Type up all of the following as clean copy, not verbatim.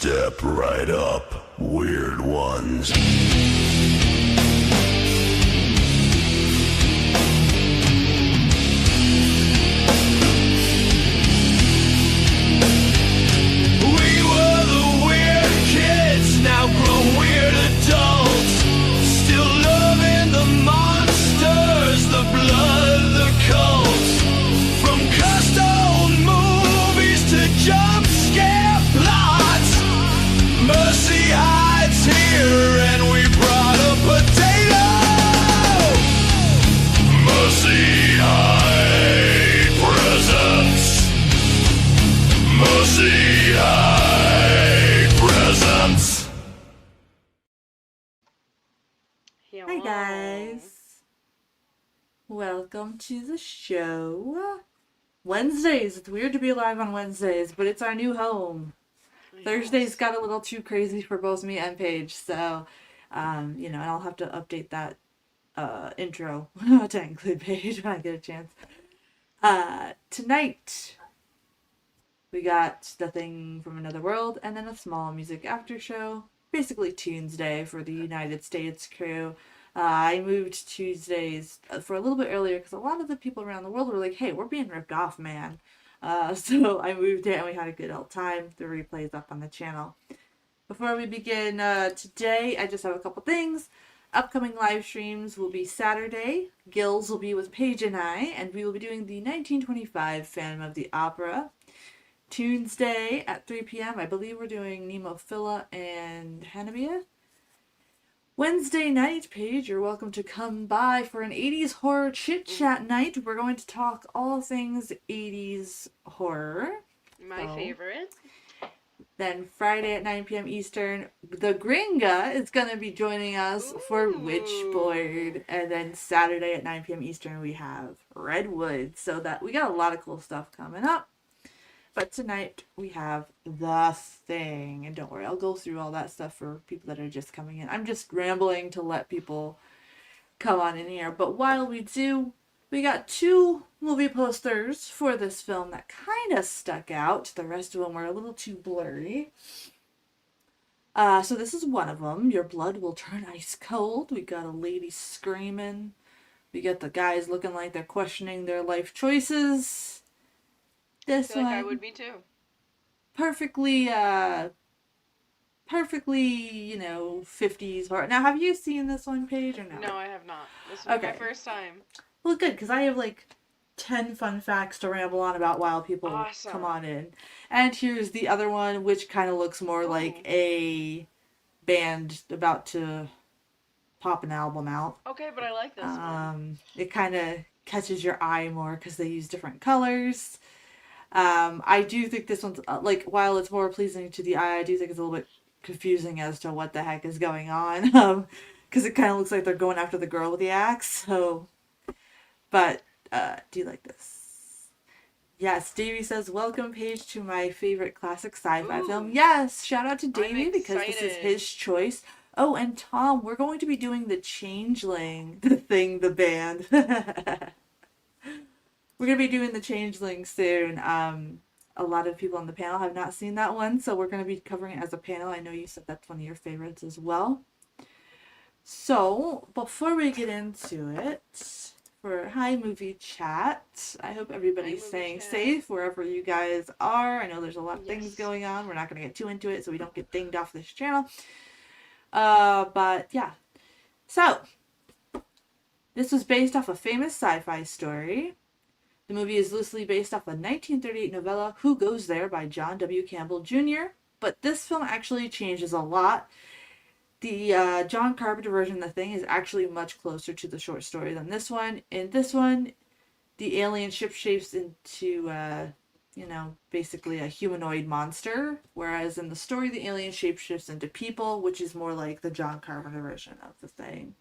Step right up, weird ones. We were the weird kids, now grown weird adults. Still loving the monsters, the blood, the cults. From cussed old movies to jump scare plots. Mercy hides here and we brought a potato. Mercy hide presents. Mercy hide presents. Hi guys, welcome to the show. Wednesdays, it's weird to be live on Wednesdays, but it's our new home. Yes. Thursdays got a little too crazy for both me and Paige, so, and I'll have to update that intro to include Paige when I get a chance. Tonight, we got The Thing from Another World, and then a small music after show. Basically Tuesday for the United States crew. I moved Tuesdays for a little bit earlier because a lot of the people around the world were like, hey, we're being ripped off, man. So I moved it and we had a good old time. The replay is up on the channel. Before we begin today, I just have a couple things. Upcoming live streams will be Saturday. Gills will be with Paige and we will be doing the 1925 Phantom of the Opera. Tuesday at 3 p.m. I believe we're doing Nemophila and Hannibia. Wednesday night, Paige, you're welcome to come by for an 80s horror chit-chat night. We're going to talk all things 80s horror. My favorite. Then Friday at 9 p.m. Eastern, the Gringa is going to be joining us for Witchboard. And then Saturday at 9 p.m. Eastern, we have Redwood. So that we got a lot of cool stuff coming up. But tonight we have The Thing. And don't worry, I'll go through all that stuff for people that are just coming in. I'm just rambling to let people come on in here. But while we do, we got two movie posters for this film that kind of stuck out. The rest of them were a little too blurry. So this is one of them. Your blood will turn ice cold. We got a lady screaming. We got the guys looking like they're questioning their life choices. This I feel one, like I would be too. perfectly, 50s horror. Now, have you seen this one, Paige, or no? No, I have not. This was my Okay. first time. Well, good, because I have, 10 fun facts to ramble on about while people Awesome. come on in. And here's the other one, which kind of looks more like a band about to pop an album out. Okay, but I like this one. It kind of catches your eye more because they use different colors. I do think this one's, while it's more pleasing to the eye, I do think it's a little bit confusing as to what the heck is going on. Because it kind of looks like they're going after the girl with the axe. So, but, do you like this? Yes, Davey says, welcome, Paige, to my favorite classic sci-fi film. Yes, shout out to Davey because this is his choice. Oh, and Tom, we're going to be doing The Changeling, The Thing, the band. We're going to be doing The Changeling soon. A lot of people on the panel have not seen that one, so we're going to be covering it as a panel. I know you said that's one of your favorites as well. So, before we get into it, for Hi Movie Chat, I hope everybody's staying safe wherever you guys are. I know there's a lot of things going on. We're not going to get too into it so we don't get dinged off this channel. But yeah. So, this was based off a famous sci-fi story. The movie is loosely based off a 1938 novella, Who Goes There, by John W. Campbell Jr., but this film actually changes a lot. The John Carpenter version of The Thing is actually much closer to the short story than this one. In this one, the alien ship shapes into, basically a humanoid monster, whereas in the story, the alien shapeshifts into people, which is more like the John Carpenter version of The Thing.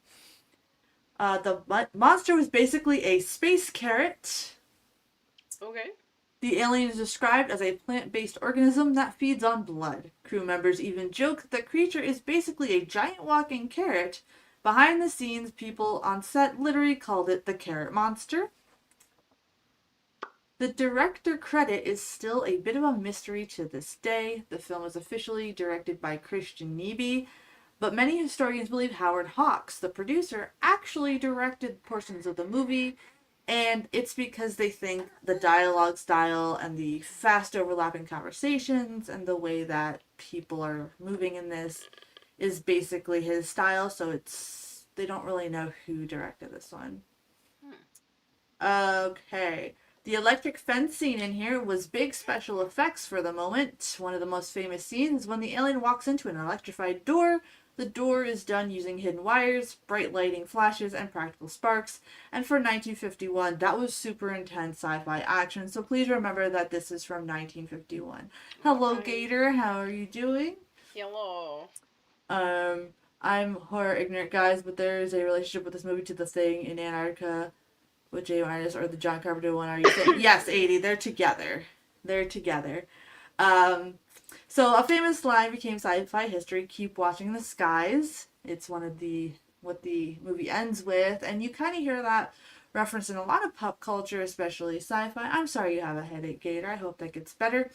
The monster was basically a space carrot. Okay. The alien is described as a plant-based organism that feeds on blood. Crew members even joke that the creature is basically a giant walking carrot. Behind the scenes, people on set literally called it the carrot monster. The director credit is still a bit of a mystery to this day. The film was officially directed by Christian Nyby, but many historians believe Howard Hawks, the producer, actually directed portions of the movie, and it's because they think the dialogue style and the fast overlapping conversations and the way that people are moving in this is basically his style, so they don't really know who directed this one. Okay. The electric fence scene in here was big special effects for the moment. One of the most famous scenes is when the alien walks into an electrified door. The door is done using hidden wires, bright lighting flashes, and practical sparks. And for 1951, that was super intense sci-fi action, so please remember that this is from 1951. Hello, Hi. Gator. How are you doing? Hello. I'm horror ignorant, guys, but there is a relationship with this movie to The Thing in Antarctica with Jay Minus or the John Carpenter one. Are you saying? Yes, 80. They're together. They're together. So a famous line became sci-fi history: "Keep watching the skies." It's what the movie ends with, and you kind of hear that reference in a lot of pop culture, especially sci-fi. I'm sorry you have a headache, Gator. I hope that gets better.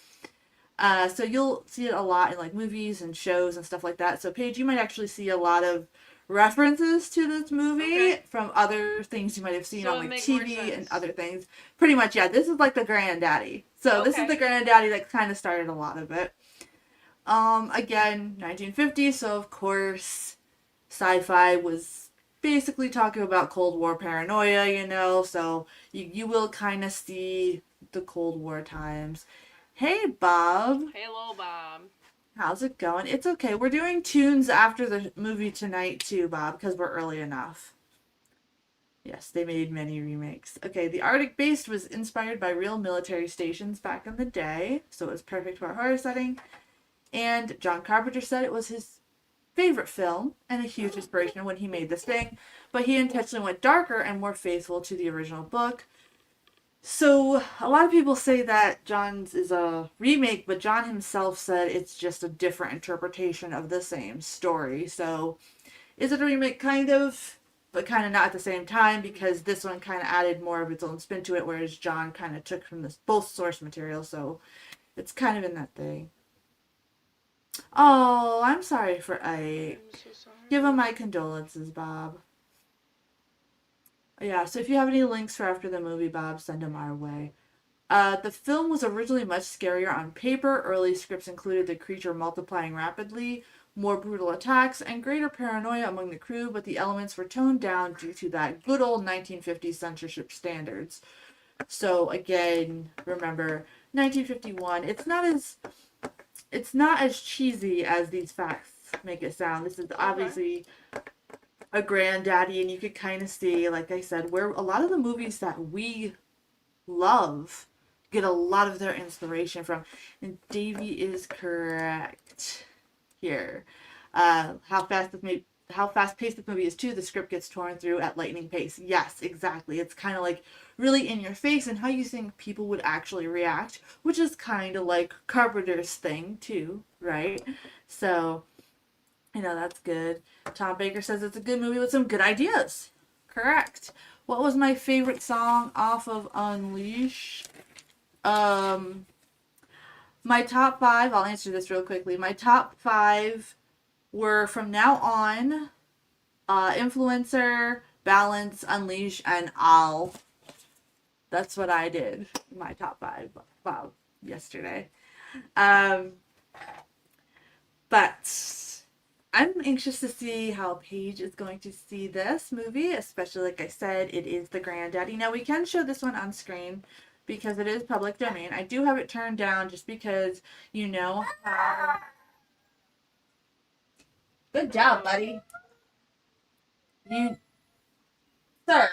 So you'll see it a lot in like movies and shows and stuff like that. So Paige, you might actually see a lot of references to this movie from other things you might have seen So on like it'd make more TV and sense. other things. Pretty much, yeah. This is like the granddaddy. So this is Okay. the granddaddy that kind of started a lot of it. Again, 1950, so of course, sci-fi was basically talking about Cold War paranoia, you know, so you will kind of see the Cold War times. Hey, Bob. Hello, Bob. How's it going? It's okay. We're doing tunes after the movie tonight, too, Bob, because we're early enough. Yes, they made many remakes. Okay, the Arctic Base was inspired by real military stations back in the day, so it was perfect for a horror setting. And John Carpenter said it was his favorite film and a huge inspiration when he made this thing, but he intentionally went darker and more faithful to the original book. So a lot of people say that John's is a remake, but John himself said it's just a different interpretation of the same story. So is it a remake? Kind of, but kind of not at the same time, because this one kind of added more of its own spin to it, whereas John kind of took from this both source material. So it's kind of in that thing. Oh, I'm sorry for Ike. I'm so sorry. Give him my condolences, Bob. Yeah, so if you have any links for after the movie, Bob, send them our way. The film was originally much scarier on paper. Early scripts included the creature multiplying rapidly, more brutal attacks, and greater paranoia among the crew, but the elements were toned down due to that good old 1950s censorship standards. So again, remember, 1951, it's not as cheesy as these facts make it sound. This is obviously a granddaddy, and you could kind of see, like I said, where a lot of the movies that we love get a lot of their inspiration from. And Davey is correct here. How fast-paced the movie is too. The script gets torn through at lightning pace. Yes, exactly. It's kind of like really in your face and how you think people would actually react, which is kind of like Carpenter's thing too, right? So, that's good. Tom Baker says it's a good movie with some good ideas. Correct. What was my favorite song off of Unleash? My top 5, I'll answer this real quickly. My top 5 were From Now On, Influencer, Balance, Unleash, and All. That's what I did. My top 5. Wow, yesterday. But I'm anxious to see how Paige is going to see this movie, especially, like I said, it is the granddaddy. Now, we can show this one on screen because it is public domain. I do have it turned down just because you know how... Good job, buddy. Sir.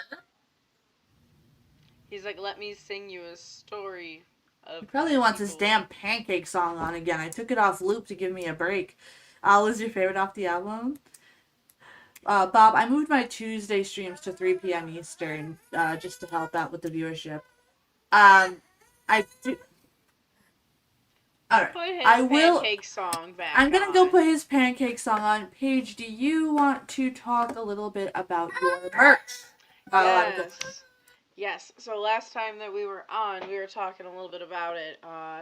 He's like, let me sing you a story of He probably wants his people." damn pancake song on again. I took it off loop to give me a break. Al is your favorite off the album? Bob, I moved my Tuesday streams to 3 p.m. Eastern just to help out with the viewership. I do... Alright. Put his I will... pancake song back I'm gonna go on. put his pancake song on. Paige, do you want to talk a little bit about your merch? Yes. Yes, so last time that we were on, we were talking a little bit about it.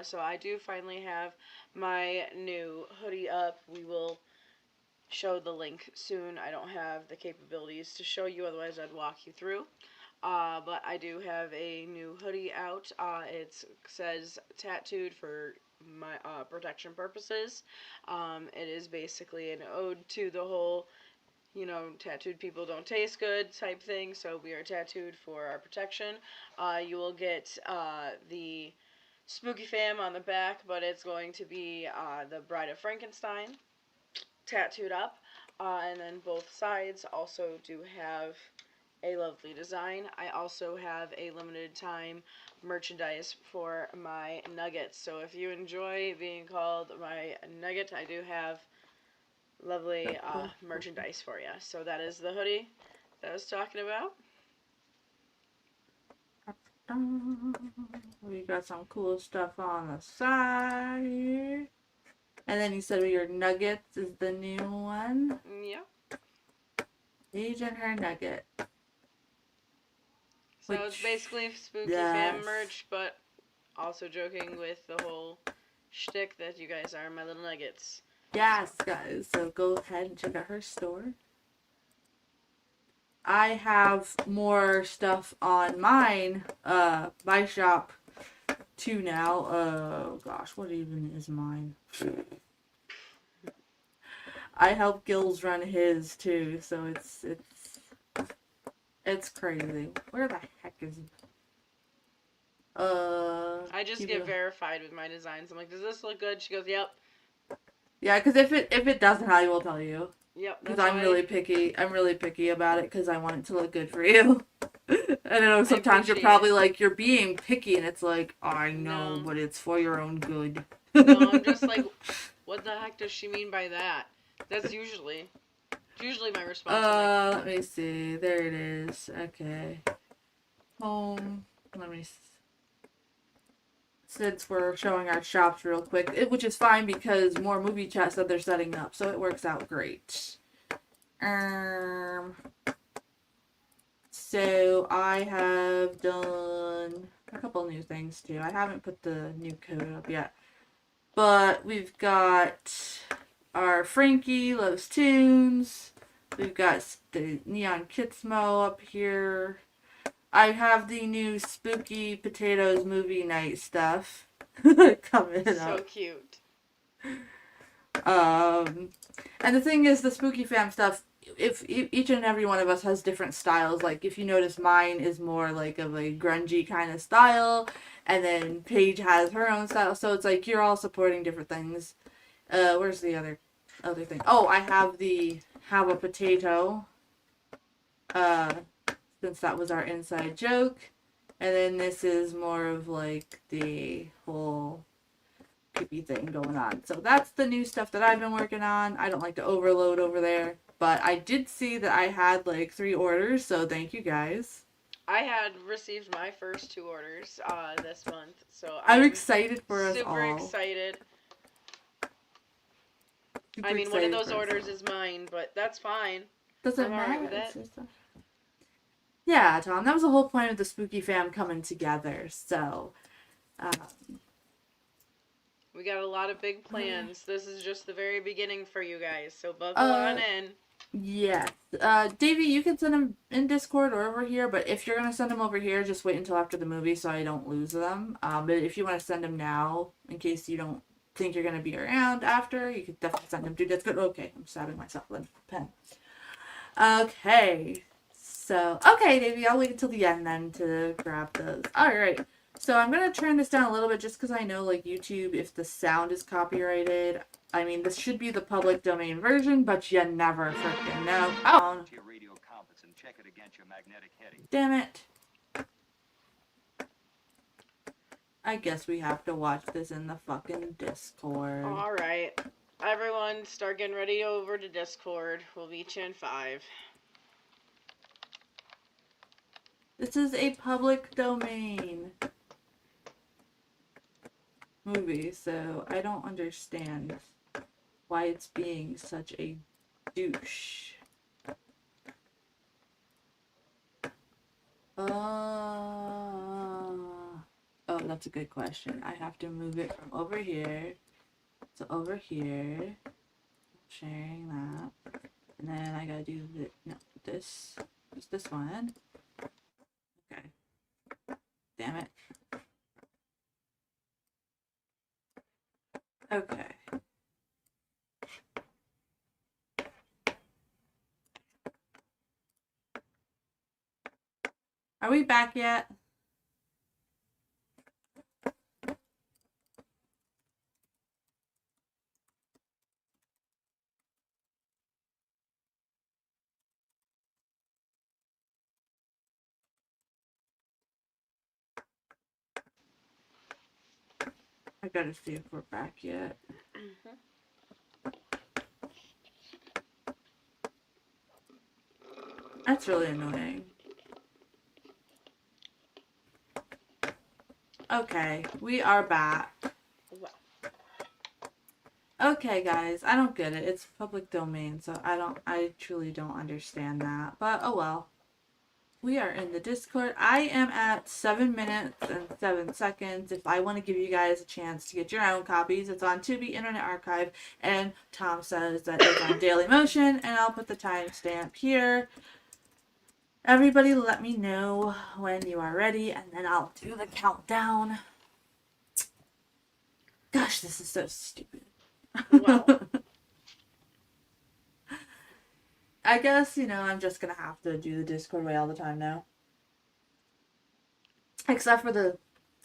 So I do finally have my new hoodie up. We will show the link soon. I don't have the capabilities to show you, otherwise I'd walk you through. But I do have a new hoodie out. It says tattooed for my protection purposes. It is basically an ode to the whole, tattooed people don't taste good type thing. So we are tattooed for our protection. You will get the Spooky Fam on the back, but it's going to be the Bride of Frankenstein tattooed up. And then both sides also do have a lovely design. I also have a limited time merchandise for my nuggets. So if you enjoy being called my nugget, I do have lovely merchandise for you. So that is the hoodie that I was talking about. We got some cool stuff on the side. And then you said your nuggets is the new one. Yeah. Paige and her nugget. So it's basically Spooky Fam merch, but also joking with the whole shtick that you guys are my little nuggets. Yes, guys. So go ahead and check out her store. I have more stuff on mine, my shop too now. Oh gosh, what even is mine? I help Gills run his too, so it's crazy. Where the heck is it? I just get verified with my designs. I'm like, does this look good? She goes, yep. Yeah, because if it doesn't, I will tell you. Yep. Because I'm really picky. I'm really picky about it because I want it to look good for you. I know sometimes you're probably like, you're being picky, and it's like, I know, but it's for your own good. No, I'm just like, what the heck does she mean by that? That's usually my response. Let me see. There it is. Okay. Home. Let me. Since we're showing our shops real quick, which is fine because more movie chat said they're setting up, so it works out great. So I have done a couple new things too. I haven't put the new code up yet, but we've got our Frankie Loves Tunes. We've got the Neon Kitsmo up here. I have the new Spooky Potatoes movie night stuff coming up. So cute. And the thing is, the Spooky Fam stuff, if each and every one of us has different styles. Like, if you notice, mine is more like of a grungy kind of style, and then Paige has her own style. So it's like you're all supporting different things. Where's the other thing? Oh, I have the Have a Potato. Since that was our inside joke. And then this is more of like the whole creepy thing going on. So that's the new stuff that I've been working on. I don't like to overload over there. But I did see that I had like 3 orders, so thank you guys. I had received my first 2 orders this month, so I'm excited for us all. Super excited. Super one of those orders is mine, but that's fine. Doesn't matter. Yeah, Tom, that was the whole point of the Spooky Fam coming together, so... we got a lot of big plans. This is just the very beginning for you guys, so buckle on in. Yes. Davey, you can send them in Discord or over here, but if you're going to send them over here, just wait until after the movie so I don't lose them. But if you want to send them now, in case you don't think you're going to be around after, you could definitely send them to Discord. Okay, I'm stabbing myself with a pen. Okay. So, okay, Davey, I'll wait until the end then to grab those. Alright. So I'm going to turn this down a little bit just because I know, like, YouTube, if the sound is copyrighted, I mean, this should be the public domain version, but you never freaking know. Oh! To your radio compass and check it against your magnetic heading. Damn it. I guess we have to watch this in the fucking Discord. Alright. Everyone, start getting ready over to Discord. We'll meet you in 5. This is a public domain movie, so I don't understand why it's being such a douche. Oh, that's a good question. I have to move it from over here to over here. Sharing that. And then I gotta do this. Just this one. Okay. Damn it. Okay. Are we back yet? I gotta see if we're back yet. That's really annoying. Okay, we are back. Well, Okay, guys, I don't get it. It's public domain, so I truly don't understand that. But oh well. We are in the Discord. I am at 7 minutes and 7 seconds. If I want to give you guys a chance to get your own copies, it's on Tubi Internet Archive, and Tom says that it's on Daily Motion, and I'll put the timestamp here. Everybody let me know when you are ready, and then I'll do the countdown. Gosh, this is so stupid. well, I guess, I'm just gonna have to do the Discord way all the time now. Except for the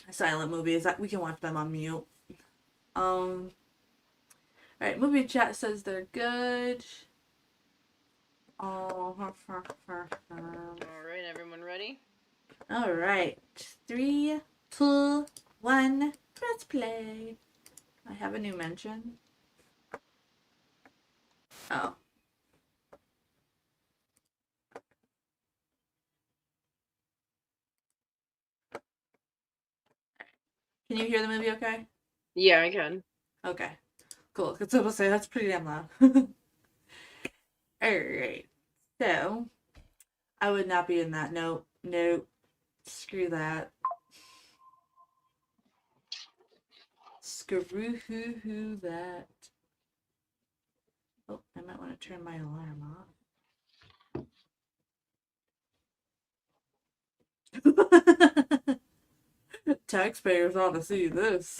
silent movies, that we can watch them on mute. Alright, movie chat says they're good. Oh, alright, everyone ready? Alright. 3, 2, 1, let's play. I have a new mention. Oh. Can you hear the movie okay? Yeah, I can. Okay. Cool. Because I was say that's pretty damn loud. Alright. So, I would not be in that. Nope. Screw that. Screw who that. Oh, I might want to turn my alarm off. Taxpayers ought to see this.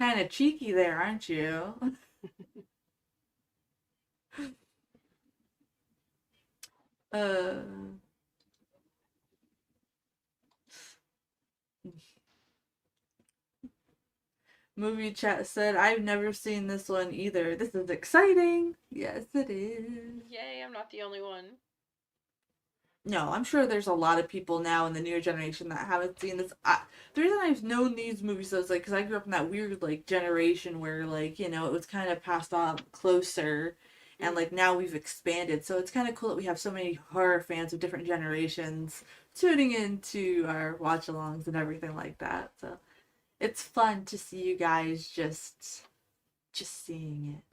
Kind of cheeky there, aren't you? Movie chat said, I've never seen this one either. This is exciting. Yes, it is. Yay, I'm not the only one. No, I'm sure there's a lot of people now in the newer generation that haven't seen this. The reason I've known these movies is like, because I grew up in that weird like generation where like, it was kind of passed on closer, and like now we've expanded. So it's kind of cool that we have so many horror fans of different generations tuning into our watch-alongs and everything like that. So it's fun to see you guys just seeing it.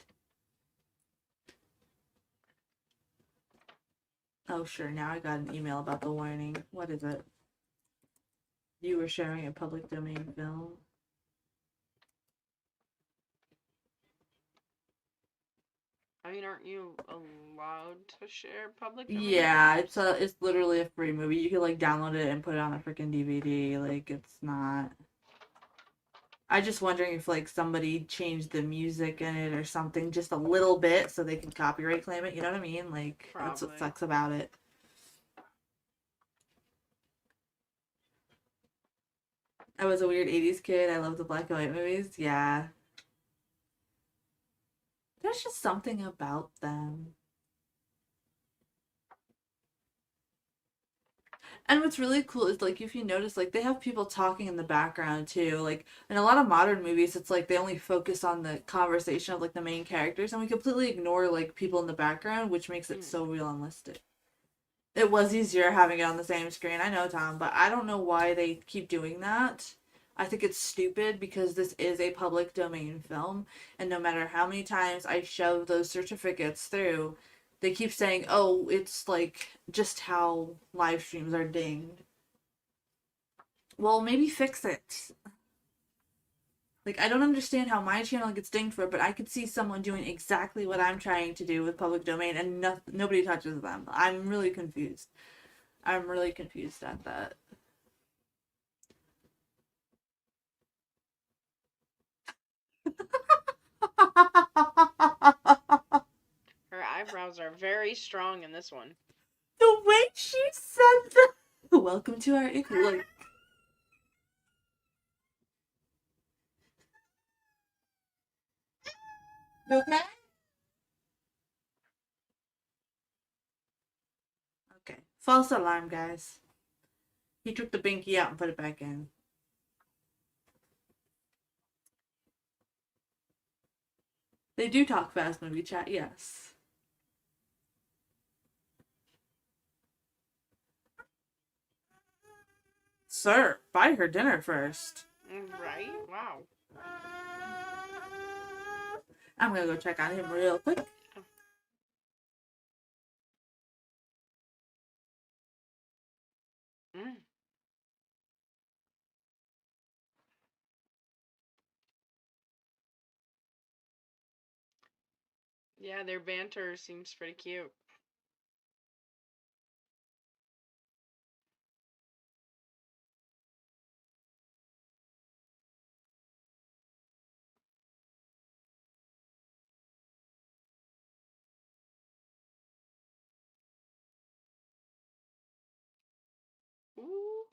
Oh, sure. Now I got an email about the warning. What is it? You were sharing a public domain film. I mean, aren't you allowed to share public domain? Yeah, it's literally a free movie. You can like download it and put it on a freaking DVD. Like it's not. I'm just wondering if like somebody changed the music in it or something just a little bit so they can copyright claim it. You know what I mean? Like that's what Probably. sucks about it. I was a weird 80s kid. I love the black and white movies. Yeah. There's just something about them. And what's really cool is like if you notice like they have people talking in the background too. Like in a lot of modern movies it's like they only focus on the conversation of like the main characters and we completely ignore like people in the background, which makes it so realistic. It was easier having it on the same screen, I know, Tom, but I don't know why they keep doing that. I think it's stupid because this is a public domain film, and no matter how many times I shove those certificates through, they keep saying, oh, it's like just how live streams are dinged. Well, maybe fix it. Like, I don't understand how my channel gets dinged for it, but I could see someone doing exactly what I'm trying to do with public domain and nobody touches them. I'm really confused. I'm really confused at that. Her eyebrows are very strong in this one. The way she said that. Welcome to our igloo. Like, okay? Okay. False alarm, guys. He took the binky out and put it back in. They do talk fast movie chat, yes. Sir, buy her dinner first. Right? Wow. I'm gonna go check on him real quick. Mm. Yeah, their banter seems pretty cute. Ooh.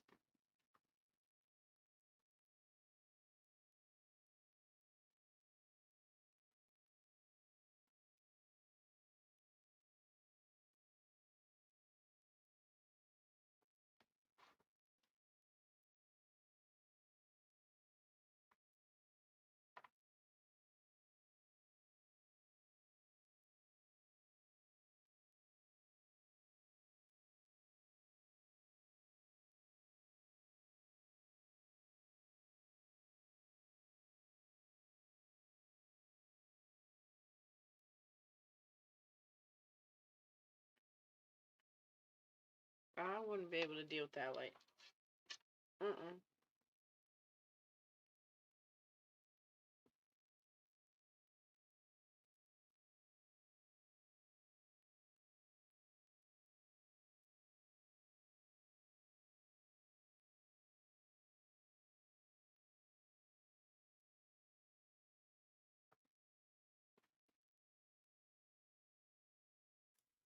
I wouldn't be able to deal with that light. Mm-mm.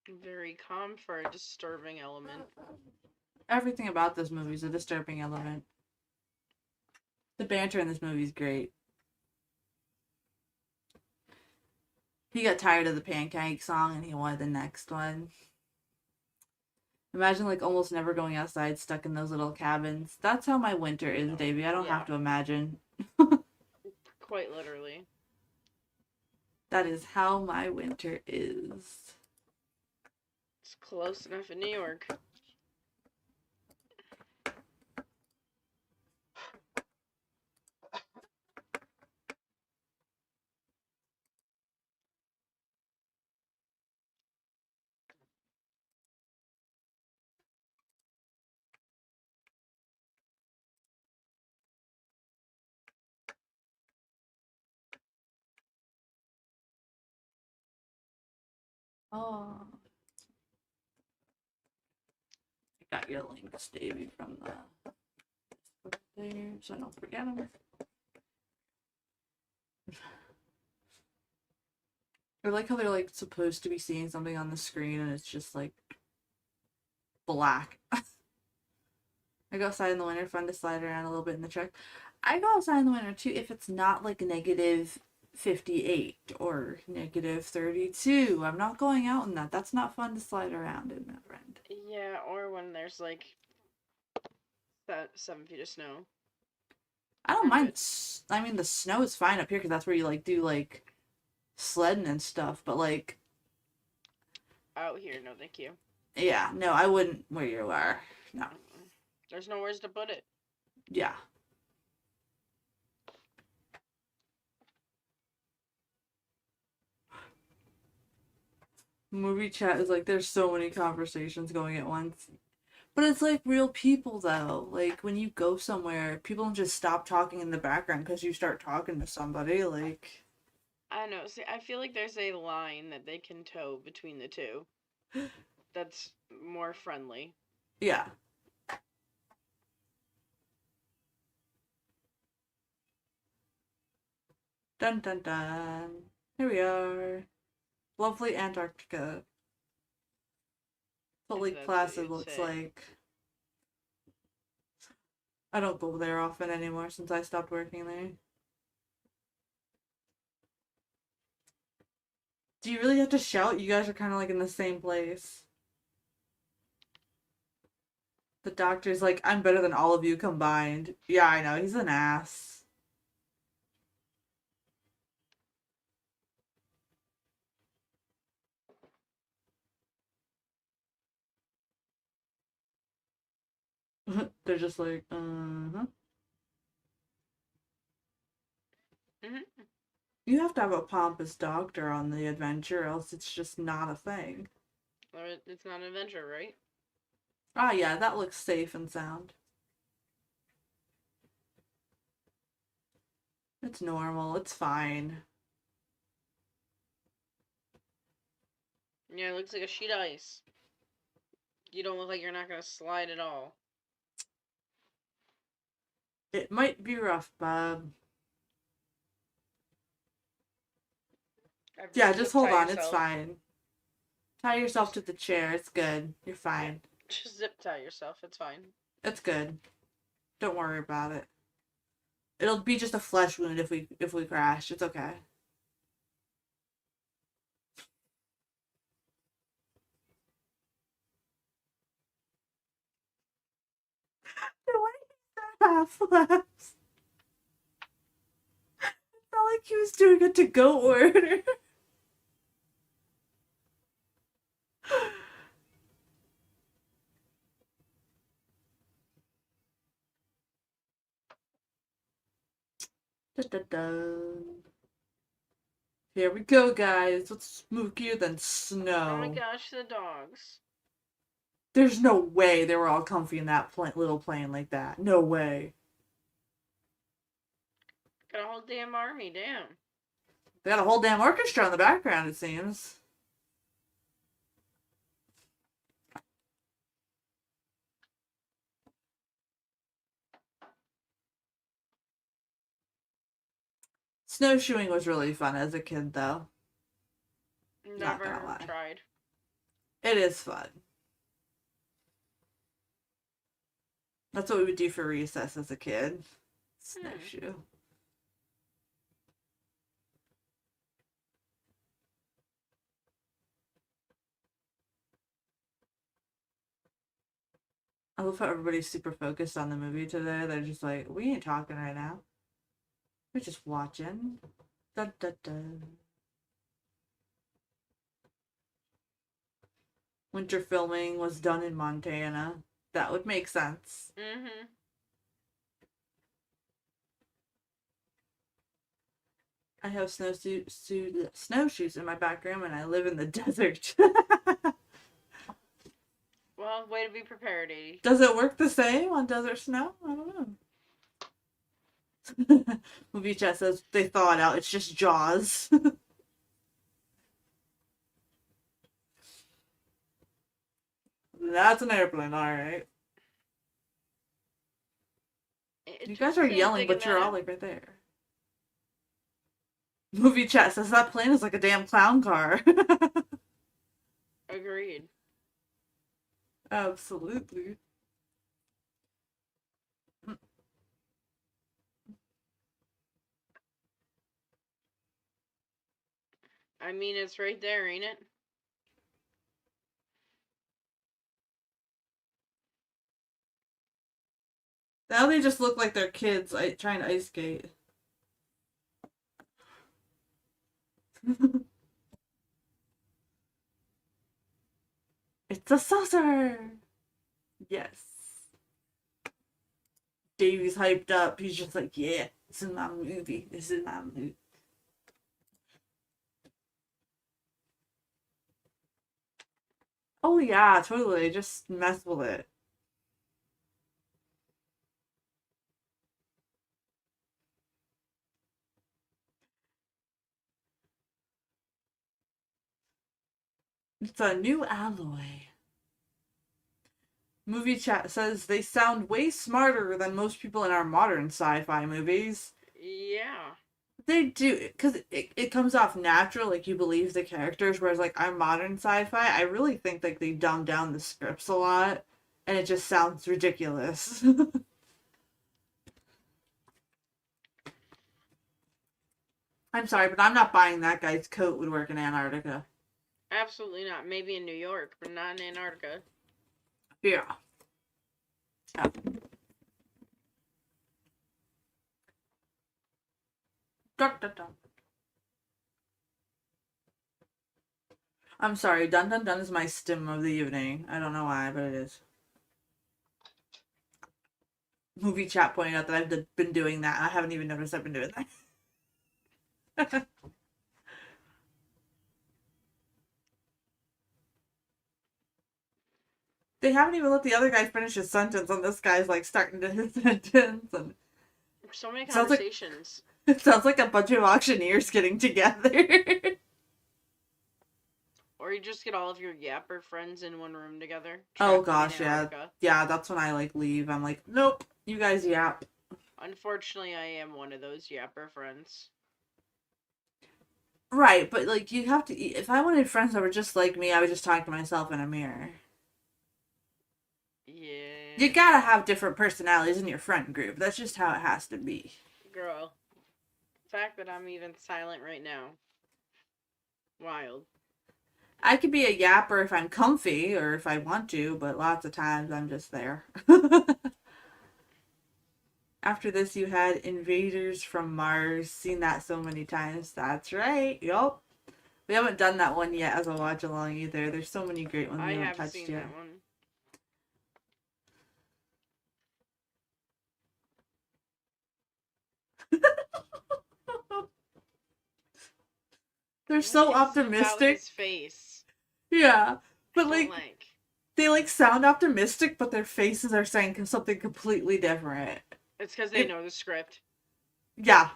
Very calm for a disturbing element. Everything about this movie is a disturbing element. The banter in this movie is great. He got tired of the pancake song and he wanted the next one. Imagine like almost never going outside, stuck in those little cabins. That's how my winter is, Davey. I don't Yeah. have to imagine. Quite literally. That is how my winter is. It's close enough in New York. Oh. I got your links, Davey, from the there, so I don't forget them. I like how they're like supposed to be seeing something on the screen and it's just like black. I go outside in the winter, fun to slide around a little bit in the truck. I go outside in the winter too if it's not like negative 58 or negative 32. I'm not going out in that. That's not fun to slide around in, my friend. Yeah, or when there's like 7 feet of snow. I don't Or mind. good. I mean, the snow is fine up here because that's where you like do like sledding and stuff. But like, Out here, no thank you. yeah, no, I wouldn't where you are. No, Mm-mm. There's nowhere to put it. yeah. Movie chat is like there's so many conversations going at once. But it's like real people though. Like when you go somewhere, people don't just stop talking in the background because you start talking to somebody. Like, I know. See, I feel like there's a line that they can toe between the two that's more friendly. yeah. Dun dun dun. Here we are. Lovely Antarctica. What If Lake that's what Placid you'd looks say. like. I don't go there often anymore since I stopped working there. Do you really have to shout? You guys are kind of like in the same place. The doctor's like, I'm better than all of you combined. Yeah, I know. He's an ass. They're just like, uh-huh. Hmm. You have to have a pompous doctor on the adventure, else it's just not a thing. Or it's not an adventure, right? Ah, yeah, that looks safe and sound. It's normal. It's fine. Yeah, it looks like a sheet of ice. You don't look like you're not gonna slide at all. It might be rough, bub. Yeah, Everyone just zip hold tie on. It's yourself. fine. Tie yourself to the chair. It's good. You're fine. Just zip tie yourself. It's fine. It's good. Don't worry about it. It'll be just a flesh wound if we crash. It's okay. Why half laughs? It's not like he was doing a to-go order. Da, da, da. Here we go, guys. What's spookier than Oh my snow? gosh, the dogs. There's no way they were all comfy in that little plane like that. No way. Got a whole damn army, damn. They got a whole damn orchestra in the background, it seems. Snowshoeing was really fun as a kid, though. Not Never gonna lie. tried. It is fun. That's what we would do for recess as a kid. Snowshoe. I love how everybody's super focused on the movie today. They're just like, we ain't talking right now. We're just watching. Dun, dun, dun. Winter filming was done in Montana. That would make sense. Mm-hmm. I have snowshoes in my back room and I live in the desert. Well, way to be prepared, 80. Does it work the same on desert snow? I don't know. Movie chat says they thaw it out. It's just Jaws. That's an airplane, alright. You guys are yelling, but you're all like right there. Movie chat says that plane is like a damn clown car. Agreed. Absolutely. I mean, it's right there, ain't it? Now they just look like they're kids trying to ice skate. It's a saucer! Yes. Davey's hyped up. He's just like, yeah, this is my movie. This is my movie. Oh yeah, totally. Just mess with it. It's a new alloy. Movie chat says they sound way smarter than most people in our modern sci-fi movies. Yeah. They do, because it comes off natural, like you believe the characters, whereas like our modern sci-fi, I really think like they dumb down the scripts a lot, and it just sounds ridiculous. I'm sorry, but I'm not buying that guy's coat would work in Antarctica. Absolutely not. Maybe in New York, but not in Antarctica. Yeah. Yeah. Dun, dun, dun. I'm sorry, dun dun dun is my stim of the evening. I don't know why, but it is. Movie chat pointing out that been doing that. I haven't even noticed I've been doing that. They haven't even let the other guy finish his sentence, and this guy's like starting to his sentence, and So many it sounds like conversations. it sounds like a bunch of auctioneers getting together. Or you just get all of your yapper friends in one room together. Oh Trapped in gosh, yeah, Antarctica. yeah. That's when I like leave. I'm like, nope, you guys yap. Unfortunately, I am one of those yapper friends. Right, but like you have to. If I wanted friends that were just like me, I would just talk to myself in a mirror. Yeah. You gotta have different personalities in your friend group. That's just how it has to be. Girl. The fact that I'm even silent right now. Wild. I could be a yapper if I'm comfy or if I want to, but lots of times I'm just there. After this, you had Invaders from Mars. Seen that so many times. That's right. Yup. We haven't done that one yet as a watch along either. There's so many great ones I we haven't have touched seen yet. that one. They're What so is it about optimistic. his face? Yeah. But Don't like they like sound optimistic, but their faces are saying something completely different. It's because they know the script. Yeah.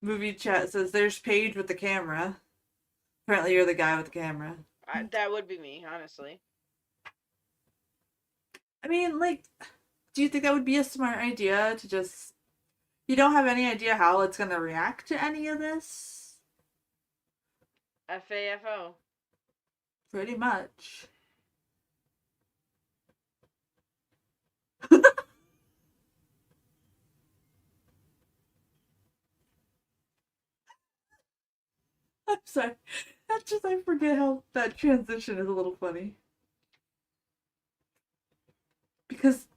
Movie chat says there's Paige with the camera. Apparently you're the guy with the camera. That would be me, honestly. I mean, like, do you think that would be a smart idea to just you don't have any idea how it's gonna react to any of this? FAFO. Pretty much. I'm sorry. That's just I forget how that transition is a little funny. Because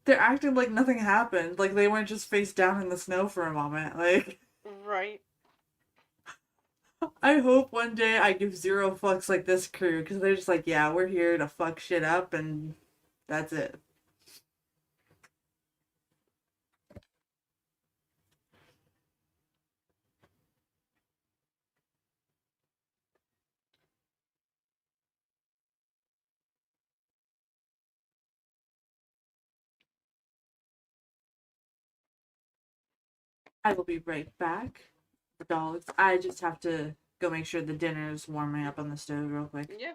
they're acting like nothing happened. Like they weren't just face down in the snow for a moment. Like Right. I hope one day I give zero fucks like this crew because they're just like, yeah, we're here to fuck shit up and that's it. I will be right back. The dogs. I just have to go make sure the dinner is warming up on the stove real quick. Yeah.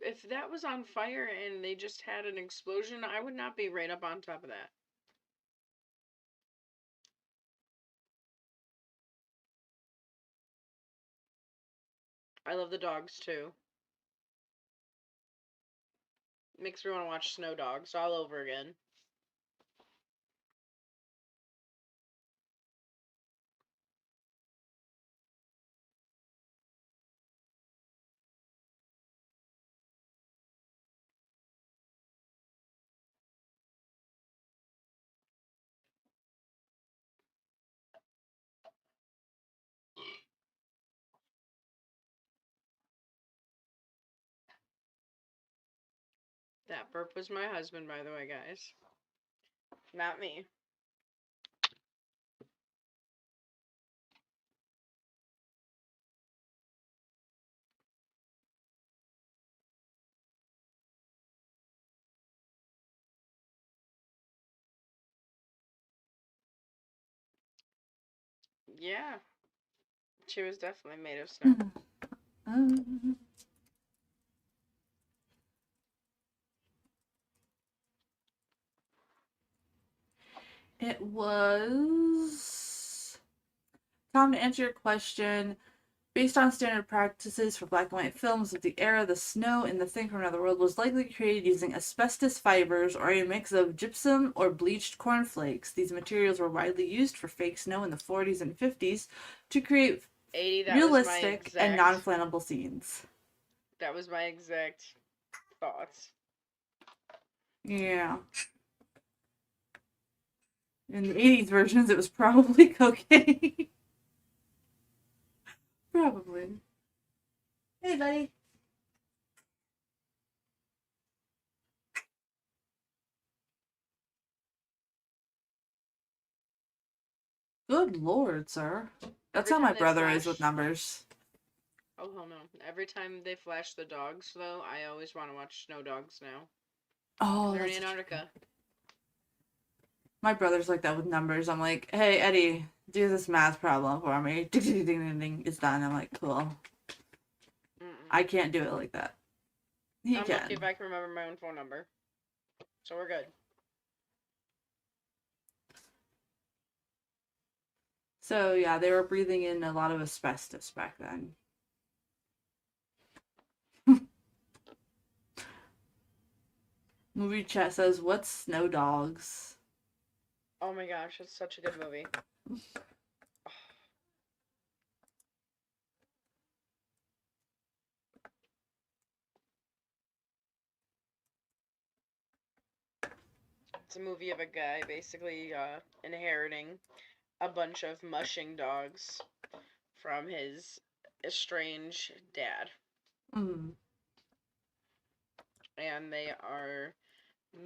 If that was on fire and they just had an explosion, I would not be right up on top of that. I love the dogs too. Makes me want to watch Snow Dogs all over again. That burp was my husband, by the way, guys. Not me. Yeah, she was definitely made of snow. Um, it was Tom, to answer your question. Based on standard practices for black and white films of the era, the snow in The Thing from Another World was likely created using asbestos fibers or a mix of gypsum or bleached cornflakes. These materials were widely used for fake snow in the 40s and 50s to create 80, that was my realistic and exact. non-flammable scenes. That was my exact thoughts. Yeah. In the 80s versions, it was probably cocaine. Probably. Hey, buddy. Good lord, sir. That's Every how my time they brother is flash- with numbers. Oh hell no! Every time they flash the dogs, though, I always want to watch Snow Dogs now. Oh, They're in that's Antarctica. my brother's like that with numbers. I'm like, hey, Eddie, do this math problem for me. Ding, ding, ding, ding, ding. It's done. I'm like, cool. Mm-mm. I can't do it like that. He I'm can. lucky if I can remember my own phone number. So we're good. So, yeah, they were breathing in a lot of asbestos back then. Movie chat says, what's Snow Dogs? Oh my gosh, it's such a good movie. It's a movie of a guy basically inheriting a bunch of mushing dogs from his estranged dad. Mm. And they are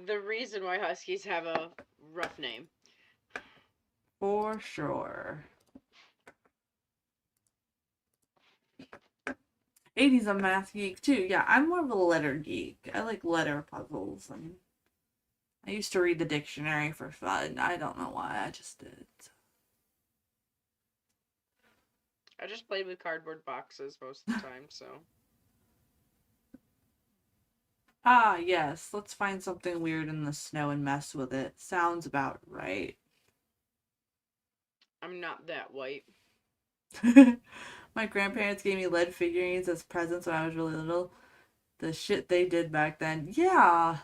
the reason why Huskies have a rough name. For sure. 80s a math geek too. Yeah, I'm more of a letter geek. I like letter puzzles, and I used to read the dictionary for fun. I don't know why, I just did. I just played with cardboard boxes most of the time, so. Ah, yes, let's find something weird in the snow and mess with it. Sounds about right. I'm not that white. My grandparents gave me lead figurines as presents when I was really little. The shit they did back then. Yeah.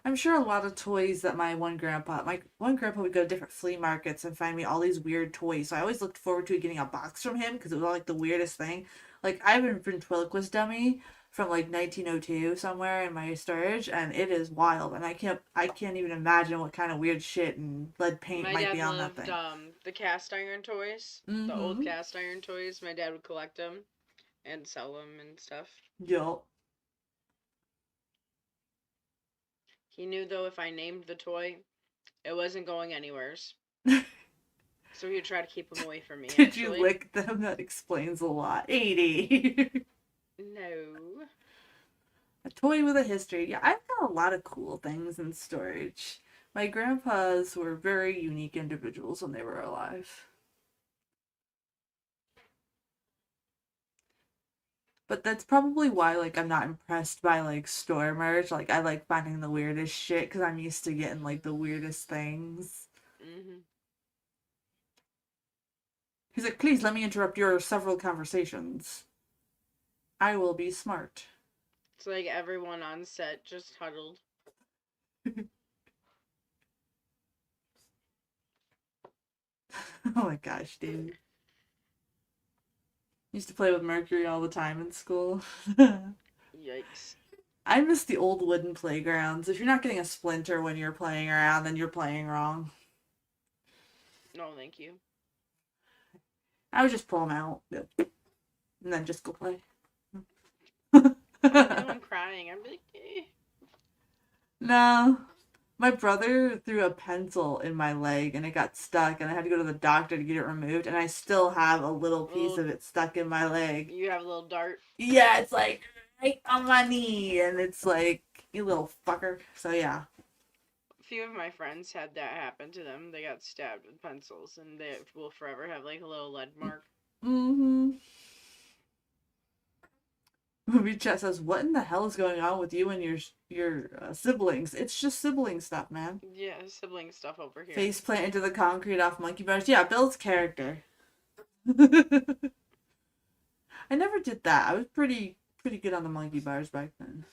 I'm sure a lot of toys that my one grandpa would go to different flea markets and find me all these weird toys. So I always looked forward to getting a box from him because it was all like the weirdest thing. Like I have a ventriloquist dummy from like 1902 somewhere in my storage, and it is wild. And I can't even imagine what kind of weird shit and lead paint My might dad be on that loved thing. the cast iron toys, the old cast iron toys. My dad would collect them and sell them and stuff. Yup. He knew though if I named the toy, it wasn't going anywheres. So he would try to keep them away from me. Did actually. you lick them? That explains a lot. 80. No. A toy with a history. Yeah, I've got a lot of cool things in storage. My grandpas were very unique individuals when they were alive. But that's probably why, like, I'm not impressed by, like, store merch. Like, I like finding the weirdest shit because I'm used to getting, like, the weirdest things. Mhm. He's like, please let me interrupt your several conversations. I will be smart. It's like everyone on set just huddled. Oh my gosh, dude. Used to play with Mercury all the time in school. Yikes. I miss the old wooden playgrounds. If you're not getting a splinter when you're playing around, then you're playing wrong. No, thank you. I would just pull them out. Yep. And then just go play. I would do them crying. I'd be like, eh. No. My brother threw a pencil in my leg and it got stuck and I had to go to the doctor to get it removed and I still have a little piece Little, of it stuck in my leg. you have a little dart. Yeah, it's like right on my knee and it's like you little fucker. So yeah. A few of my friends had that happen to them. They got stabbed with pencils, and they will forever have like a little lead mark. Mm-hmm. Movie chat says, "What in the hell is going on with you and your siblings? It's just sibling stuff, man." Yeah, sibling stuff over here. Face plant into the concrete off monkey bars. Yeah, Bill's character. I never did that. I was pretty good on the monkey bars back then.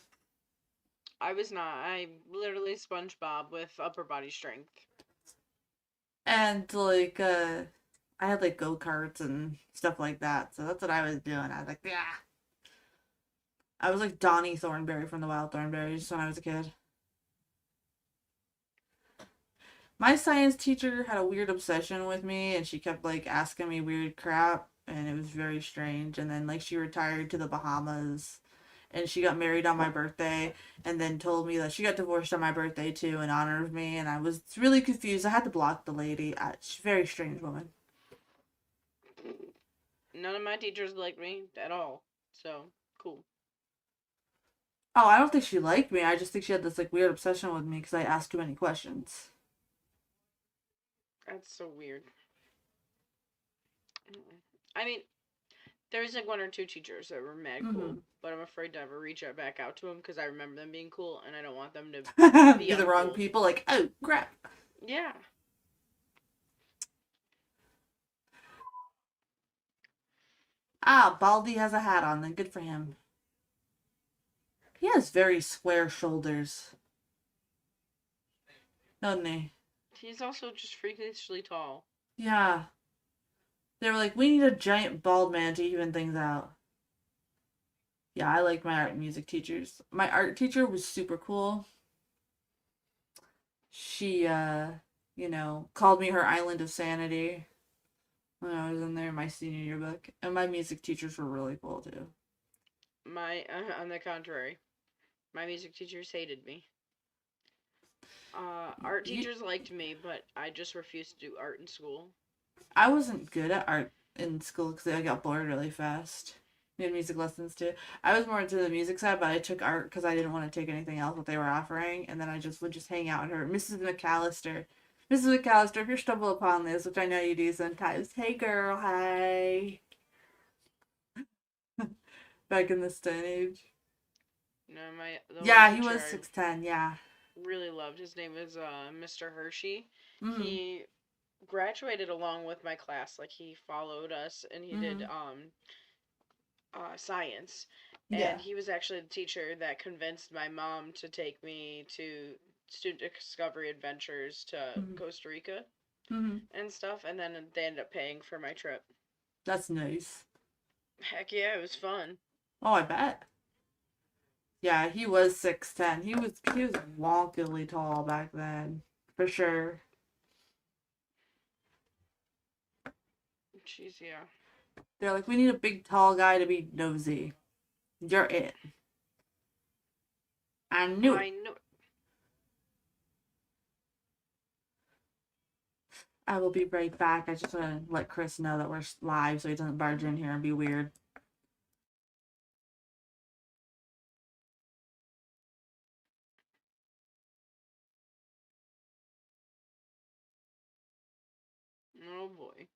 I was not. I literally SpongeBob with upper body strength. And like I had like go-karts and stuff like that. So that's what I was doing. I was like, yeah. I was like Donnie Thornberry from the Wild Thornberries when I was a kid. My science teacher had a weird obsession with me and she kept like asking me weird crap and it was very strange. And then like she retired to the Bahamas and she got married on my birthday and then told me that she got divorced on my birthday too in honor of me and I was really confused. I had to block the lady. She's a very strange woman. None of my teachers liked me at all. So, cool. Oh, I don't think she liked me. I just think she had this like weird obsession with me because I asked too many questions. That's so weird. I mean, there's like one or two teachers that were mad cool, but I'm afraid to ever reach back out to them because I remember them being cool and I don't want them to Be the uncool. wrong people. Like, oh crap. Yeah. Ah, Baldy has a hat on. Then good for him. He has very square shoulders, doesn't he? He's also just freakishly tall. Yeah. They were like, we need a giant bald man to even things out. Yeah, I like my art and music teachers. My art teacher was super cool. She, called me her island of sanity when I was in there in my senior yearbook. And my music teachers were really cool too. On the contrary, my music teachers hated me. Art teachers liked me, but I just refused to do art in school. I wasn't good at art in school because I got bored really fast. We had music lessons too. I was more into the music side, but I took art because I didn't want to take anything else what they were offering, and then I just would just hang out with her. Mrs. McAllister. Mrs. McAllister, if you stumble upon this, which I know you do sometimes, hey girl, hi. Back in the Stone Age. No, Yeah, he was 6'10", yeah. Really loved. His name is Mr. Hershey. Mm-hmm. He graduated along with my class. Like he followed us, and he did science. Yeah. And he was actually the teacher that convinced my mom to take me to student discovery adventures to Costa Rica and stuff. And then they ended up paying for my trip. That's nice. Heck yeah, it was fun. Oh, I bet. Yeah, he was 6'10". He was wonkily tall back then, for sure. Jeez, yeah. They're like, we need a big tall guy to be nosy. You're it. I knew it. I will be right back. I just want to let Chris know that we're live so he doesn't barge in here and be weird. Oh boy.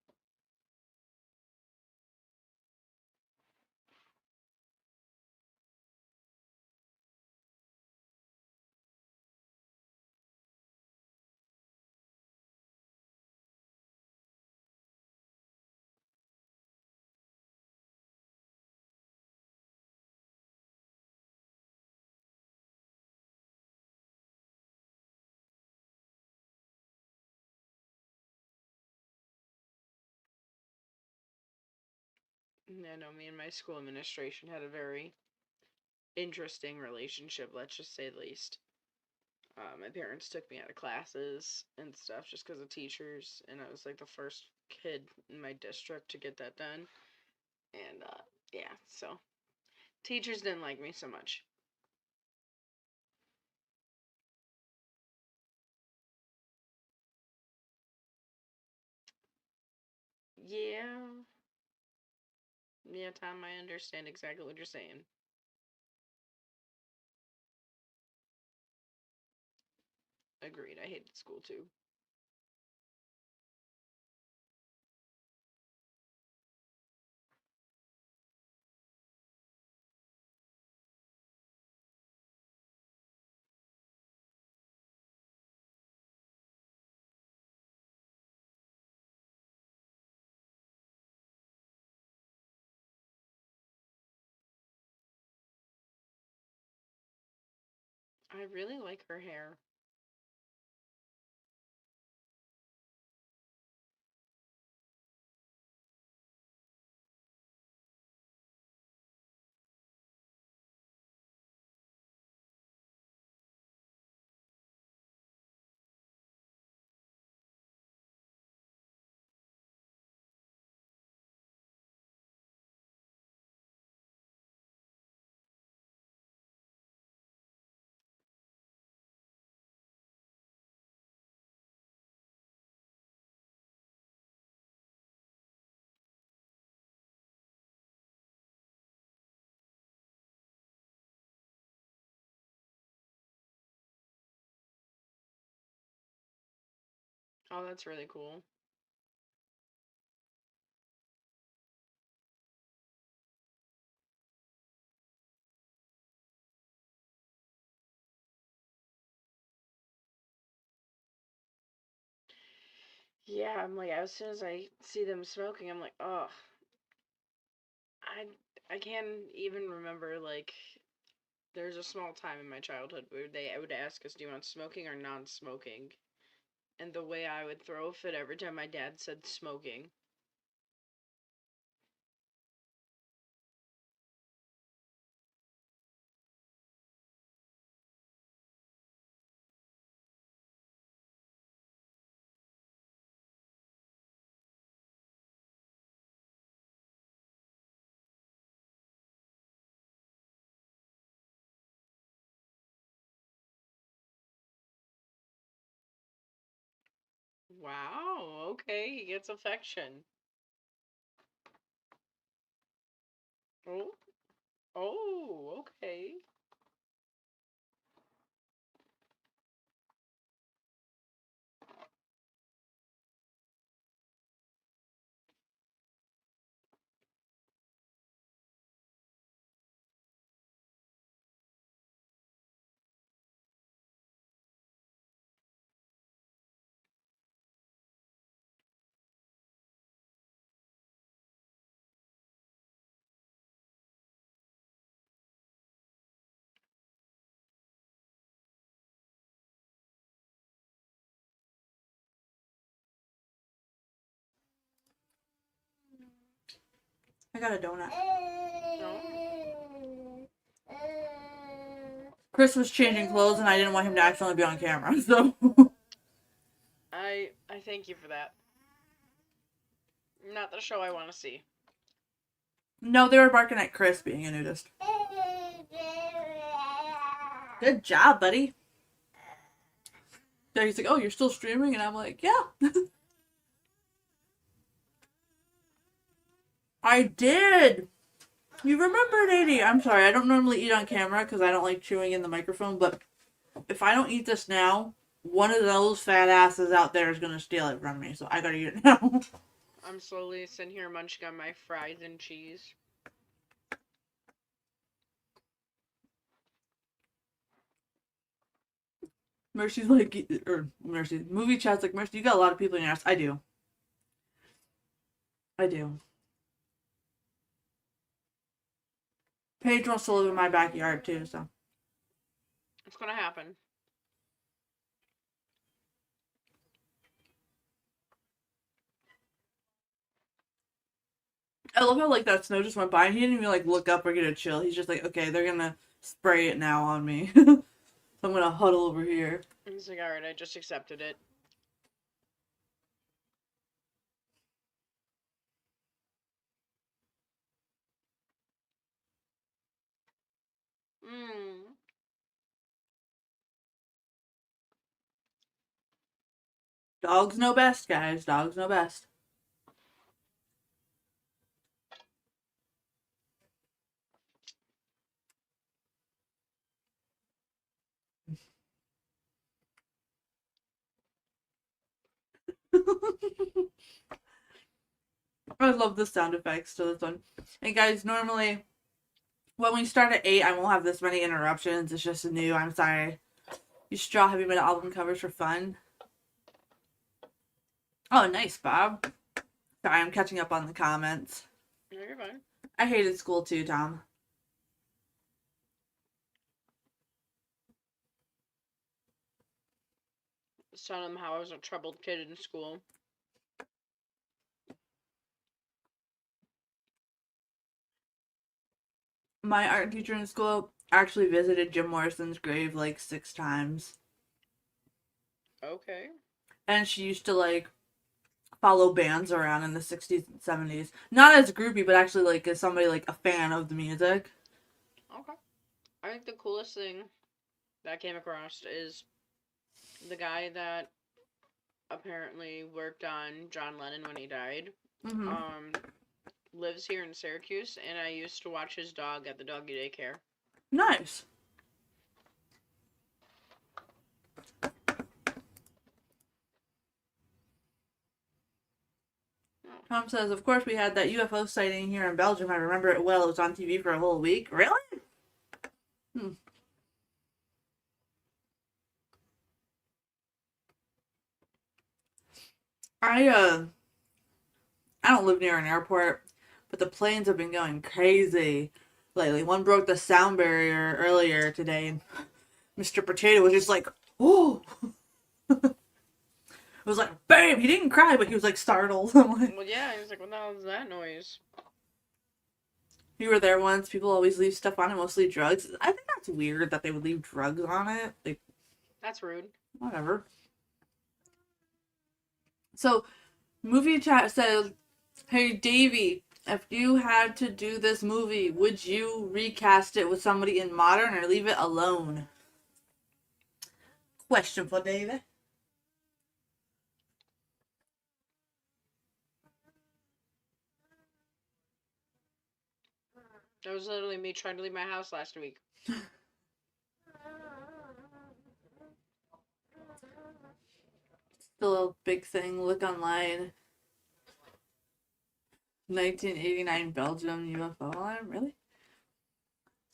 I know me and my school administration had a very interesting relationship, let's just say the least. My parents took me out of classes and stuff just because of teachers, and I was like the first kid in my district to get that done. And yeah, so teachers didn't like me so much. Yeah. Yeah, Tom, I understand exactly what you're saying. Agreed. I hated school too. I really like her hair. Oh, that's really cool. Yeah, I'm like, as soon as I see them smoking, I'm like, oh, I I can't even remember like there's a small time in my childhood where they would ask us, "Do you want smoking or non-smoking?" And the way I would throw a fit every time my dad said smoking. Wow, okay, he gets affection. Oh, oh, okay. I got a donut. No. Chris was changing clothes and I didn't want him to accidentally be on camera, so. I thank you for that. Not the show I want to see. No, they were barking at Chris being a nudist. Good job, buddy. Yeah, he's like, oh, you're still streaming? And I'm like, yeah. I did. You remembered, 80. I'm sorry, I don't normally eat on camera because I don't like chewing in the microphone, but if I don't eat this now, one of those fat asses out there is going to steal it from me, so I gotta eat it now. I'm slowly sitting here munching on my fries and cheese. Mercy's like, or Mercy, movie chat's like, Mercy, you got a lot of people in your ass. I do. I do. Paige wants to live in my backyard too, so. It's gonna happen. I love how like that snow just went by and he didn't even like look up or get a chill. He's just like, okay, they're gonna spray it now on me. So I'm gonna huddle over here. He's like, alright, I just accepted it. Mmm. Dogs know best, guys. Dogs know best. I love the sound effects to this one. And guys, normally when we start at 8, I won't have this many interruptions. It's just new. I'm sorry. You should draw heavy metal album covers for fun. Oh, nice, Bob. Sorry, I'm catching up on the comments. No, you're fine. I hated school too, Tom. Just telling them how I was a troubled kid in school. My art teacher in school actually visited Jim Morrison's grave like 6 times. Okay. And she used to like follow bands around in the 60s and 70s. Not as a groupie, but actually like as somebody like a fan of the music. Okay. I think the coolest thing that I came across is the guy that apparently worked on John Lennon when he died. Mm-hmm. Lives here in Syracuse, and I used to watch his dog at the doggy daycare. Nice. Tom says, of course we had that UFO sighting here in Belgium. I remember it well. It was on TV for a whole week. Really? I don't live near an airport, but the planes have been going crazy lately. One broke the sound barrier earlier today, and Mr. Potato was just like, oh. It was like, bam! He didn't cry, but he was like startled. I'm like, Well, yeah, he was like, what the hell is that noise? you were there once. People always leave stuff on it, mostly drugs. I think that's weird that they would leave drugs on it. Like, That's rude. whatever. So, Movie Chat says, hey, Davey, if you had to do this movie, would you recast it with somebody in modern or leave it alone? Question for Davey. That was literally me trying to leave my house last week. Still a big thing. Look online. 1989 Belgium UFO alarm. Really?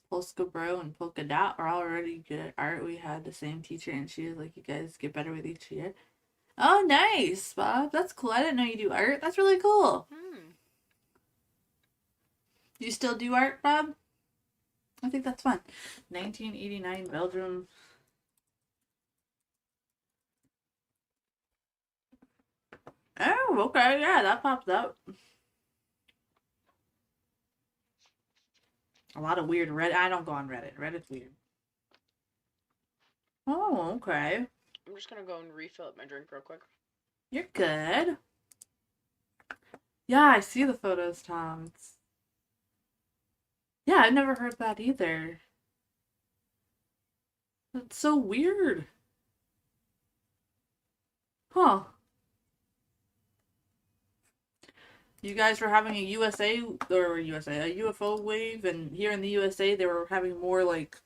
Polska Bro and Polka Dot are already good at art. We had the same teacher, and she was like, you guys get better with each year. Oh, nice, Bob. That's cool. I didn't know you do art. That's really cool. You still do art, Bob? I think that's fun. 1989 Belgium. Oh, okay. Yeah, that popped up. A lot of weird Reddit. I don't go on Reddit. Reddit's weird. Oh, okay. I'm just gonna go and refill up my drink real quick. You're good. Yeah, I see the photos, Tom. Yeah, I've never heard that either. That's so weird. Huh. You guys were having a UFO wave, and here in the USA, they were having more like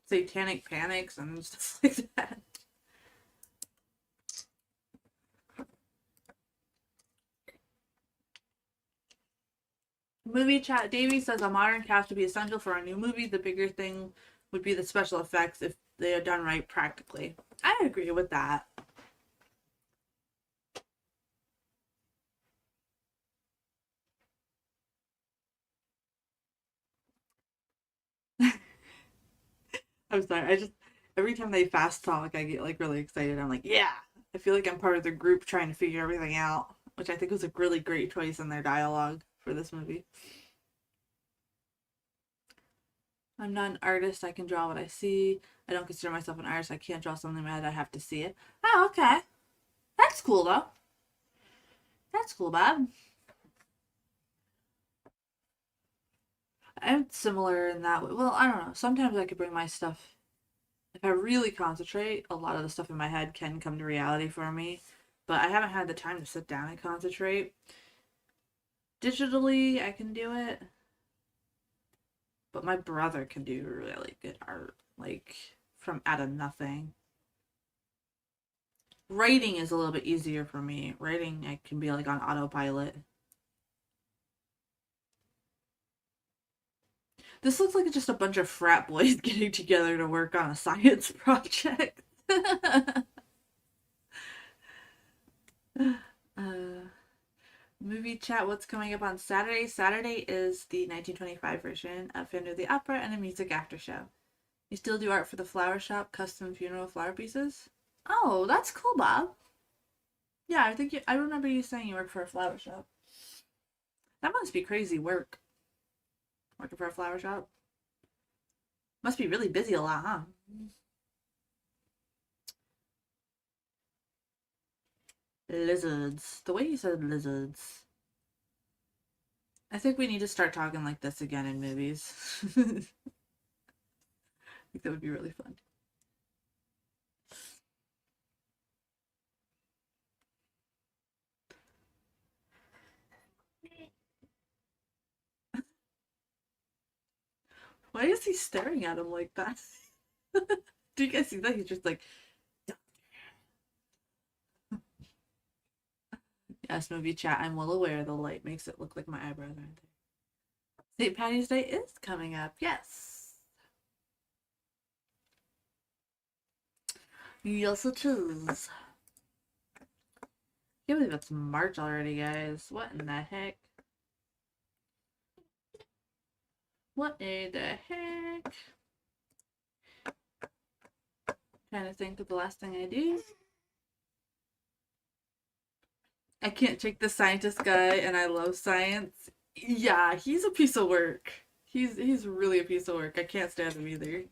satanic panics and stuff like that. Movie chat. Davey says a modern cast would be essential for a new movie. The bigger thing would be the special effects if they are done right practically. I agree with that. I'm sorry. Every time they fast talk, I get like really excited. I'm like, yeah. I feel like I'm part of the group trying to figure everything out, which I think was a really great choice in their dialogue for this movie. I'm not an artist. I can draw what I see. I don't consider myself an artist. I can't draw something in my head. I have to see it. Oh, okay. That's cool, though. That's cool, Bob. I'm similar in that way. Well, I don't know. Sometimes I could bring my stuff. If I really concentrate, a lot of the stuff in my head can come to reality for me. But I haven't had the time to sit down and concentrate. Digitally, I can do it. But my brother can do really good art. Like, from out of nothing. Writing is a little bit easier for me. Writing, I can be like on autopilot. This looks like just a bunch of frat boys getting together to work on a science project. uh, movie chat, what's coming up on Saturday? Saturday is the 1925 version of Phantom of the Opera and a music after show. You still do art for the flower shop, custom funeral flower pieces? Oh, that's cool, Bob. Yeah, I remember you saying you work for a flower shop. That must be crazy work. Working for a flower shop. Must be really busy a lot, huh? Lizards. The way you said lizards. I think we need to start talking like this again in movies. I think that would be really fun. Why is he staring at him like that? Do you guys see that? He's just like, yes, movie chat. I'm well aware the light makes it look like my eyebrows aren't there. St. Patty's Day is coming up. Yes. Yes, it is. I can't believe it's March already, guys. What in the heck? What in the heck? Trying to think of the last thing I do. I can't take the scientist guy, and I love science. Yeah, he's a piece of work. He's really a piece of work. I can't stand him either.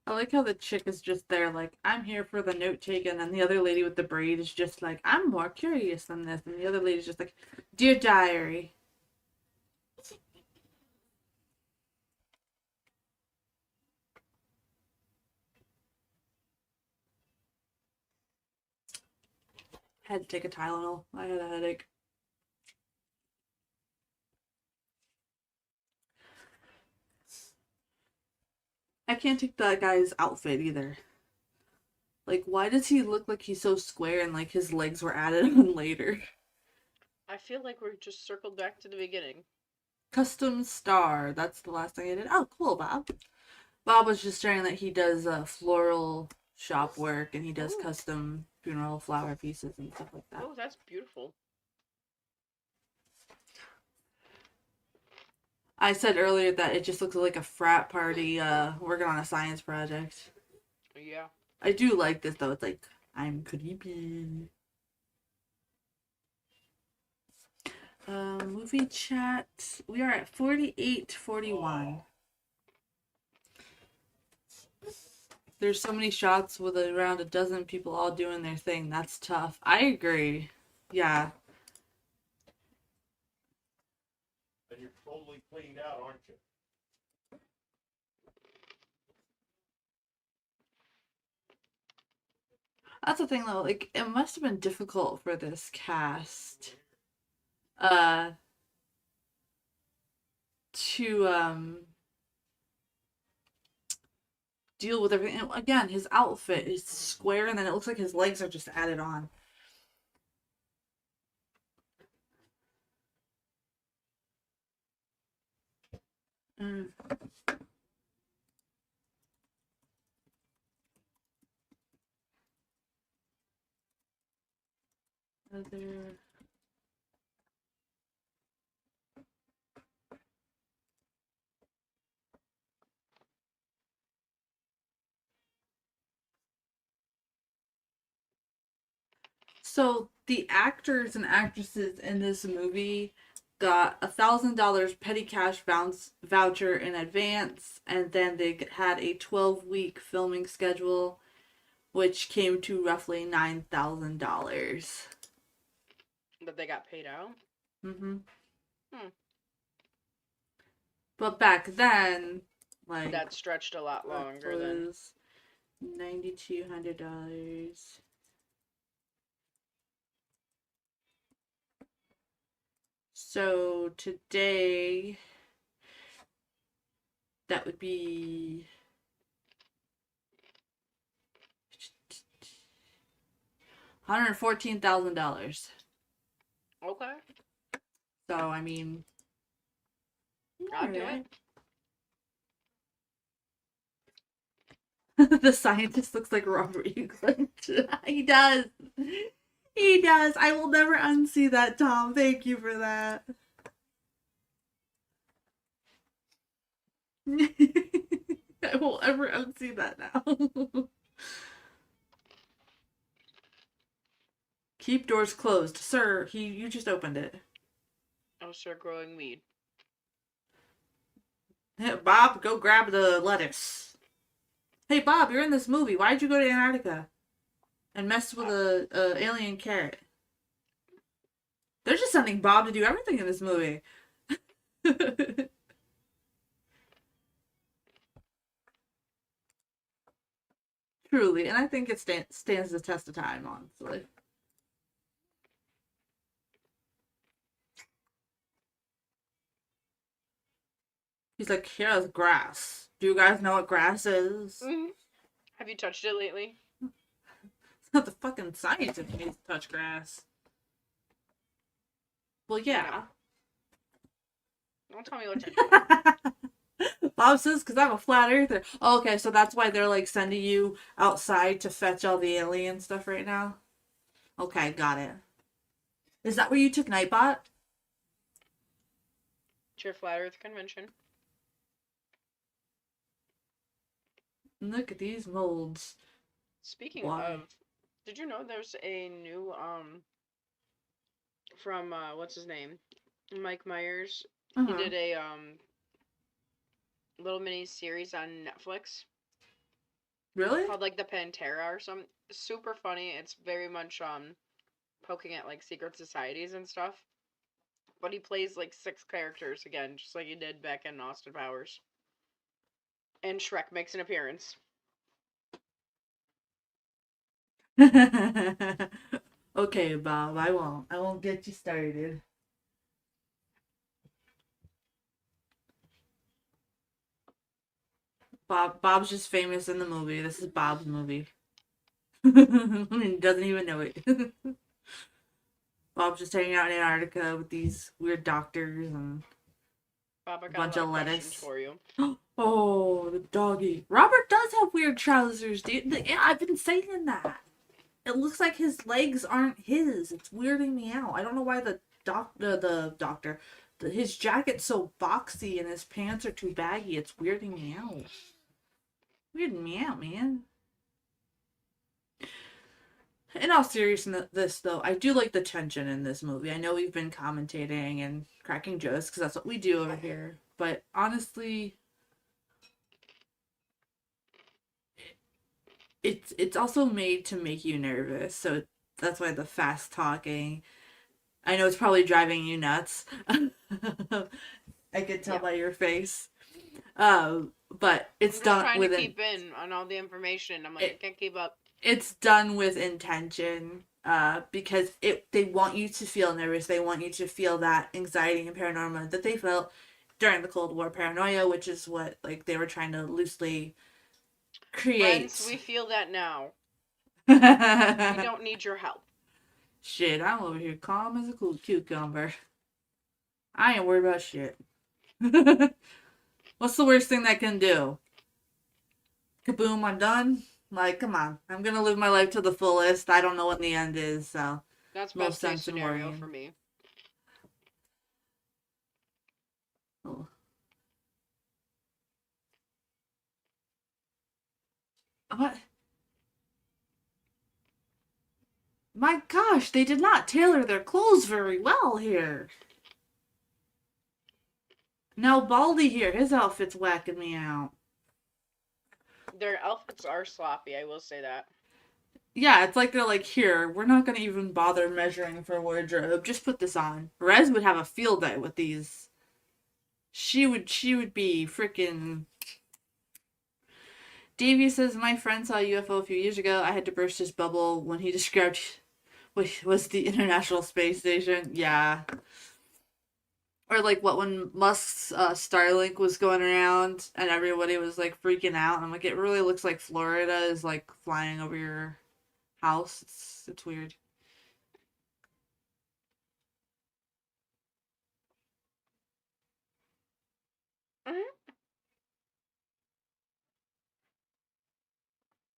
I like how the chick is just there, like, I'm here for the note taken, and the other lady with the braid is just like, I'm more curious than this, and the other lady's just like, Dear Diary. Had to take a Tylenol. I had a headache. I can't take that guy's outfit either. Like, why does he look like he's so square and like his legs were added on later? I feel like we're just circled back to the beginning. Custom star. That's the last thing I did. Oh, cool, Bob. Bob was just sharing that he does floral shop work and he does Ooh. custom funeral flower pieces and stuff like that. Oh, that's beautiful. I said earlier that it just looks like a frat party working on a science project. Yeah. I do like this though. It's like, I'm creepy. Movie chat. We are at 48:41. There's so many shots with around a dozen people all doing their thing. That's tough. I agree. Yeah. And you're totally cleaned out, aren't you? That's the thing though, like it must have been difficult for this cast to deal with everything. And again, his outfit is square and then it looks like his legs are just added on. Mm. Other So the actors and actresses in this movie got $1,000 petty cash voucher in advance, and then they had a 12-week filming schedule, which came to roughly $9,000. That they got paid out? Mm-hmm. Hmm. But back then, like That stretched a lot that longer than... was, $9,200. So today, that would be $114,000. Okay. So I mean, I'll do alright. it. The scientist looks like Robert Englund. He does. He does. I will never unsee that, Tom. Thank you for that. I won't ever unsee that now. Keep doors closed. Sir, you just opened it. I'll start growing weed. Hey, Bob, go grab the lettuce. Hey, Bob, you're in this movie. Why'd you go to Antarctica and mess with a alien carrot? They're just sending Bob to do everything in this movie. Truly, and I think it stands the test of time, honestly. He's like, here's grass. Do you guys know what grass is? Mm-hmm. Have you touched it lately? It's not the fucking scientist who needs to touch grass. Well, yeah. Don't tell me what to do. Bob says, because I'm a flat earther. Oh, okay, so that's why they're like sending you outside to fetch all the alien stuff right now? Okay, got it. Is that where you took Nightbot? It's your Flat Earth convention. Look at these molds. Speaking Why? of, did you know there's a new from what's his name? Mike Myers. He did a little mini series on Netflix Really? called like the Pantera or something. Super funny. It's very much poking at like secret societies and stuff. But he plays like 6 characters again, just like he did back in Austin Powers. And Shrek makes an appearance. Okay, Bob, I won't get you started. Bob's just famous in the movie. This is Bob's movie. He doesn't even know it. Bob's just hanging out in Antarctica with these weird doctors and Bob, I got bunch a of lot of questions lettuce. for you. Oh, the doggy. Robert does have weird trousers, dude. Yeah, I've been saying that. It looks like his legs aren't his. It's weirding me out. I don't know why his jacket's so boxy and his pants are too baggy. It's weirding me out. Weirding me out, man. In all seriousness, though, I do like the tension in this movie. I know we've been commentating and cracking jokes because that's what we do over here. But honestly, it's also made to make you nervous. So that's why the fast talking. I know it's probably driving you nuts. I could tell by your face. But it's I'm just done trying with to keep in on all the information. I'm like, I can't keep up. It's done with intention, because they want you to feel nervous. They want you to feel that anxiety and paranoia that they felt during the Cold War paranoia, which is what like they were trying to loosely create. Friends, we feel that now. We We don't need your help. Shit, I'm over here calm as a cool cucumber. I ain't worried about shit. What's the worst thing that can do? Kaboom, I'm done. Like, come on. I'm gonna live my life to the fullest. I don't know when the end is, so. That's No best case sense in scenario worrying. for me. Oh. What? My gosh, they did not tailor their clothes very well here. Now Baldy here, his outfit's whacking me out. Their outfits are sloppy, I will say that. Yeah, it's like they're like, here, we're not gonna even bother measuring for wardrobe. Just put this on. Rez would have a field day with these. She would be freaking Davey says, my friend saw a UFO a few years ago. I had to burst his bubble when he described what was the International Space Station. Yeah. Or like what when Musk's Starlink was going around and everybody was like freaking out. And I'm like, it really looks like Florida is like flying over your house. It's weird.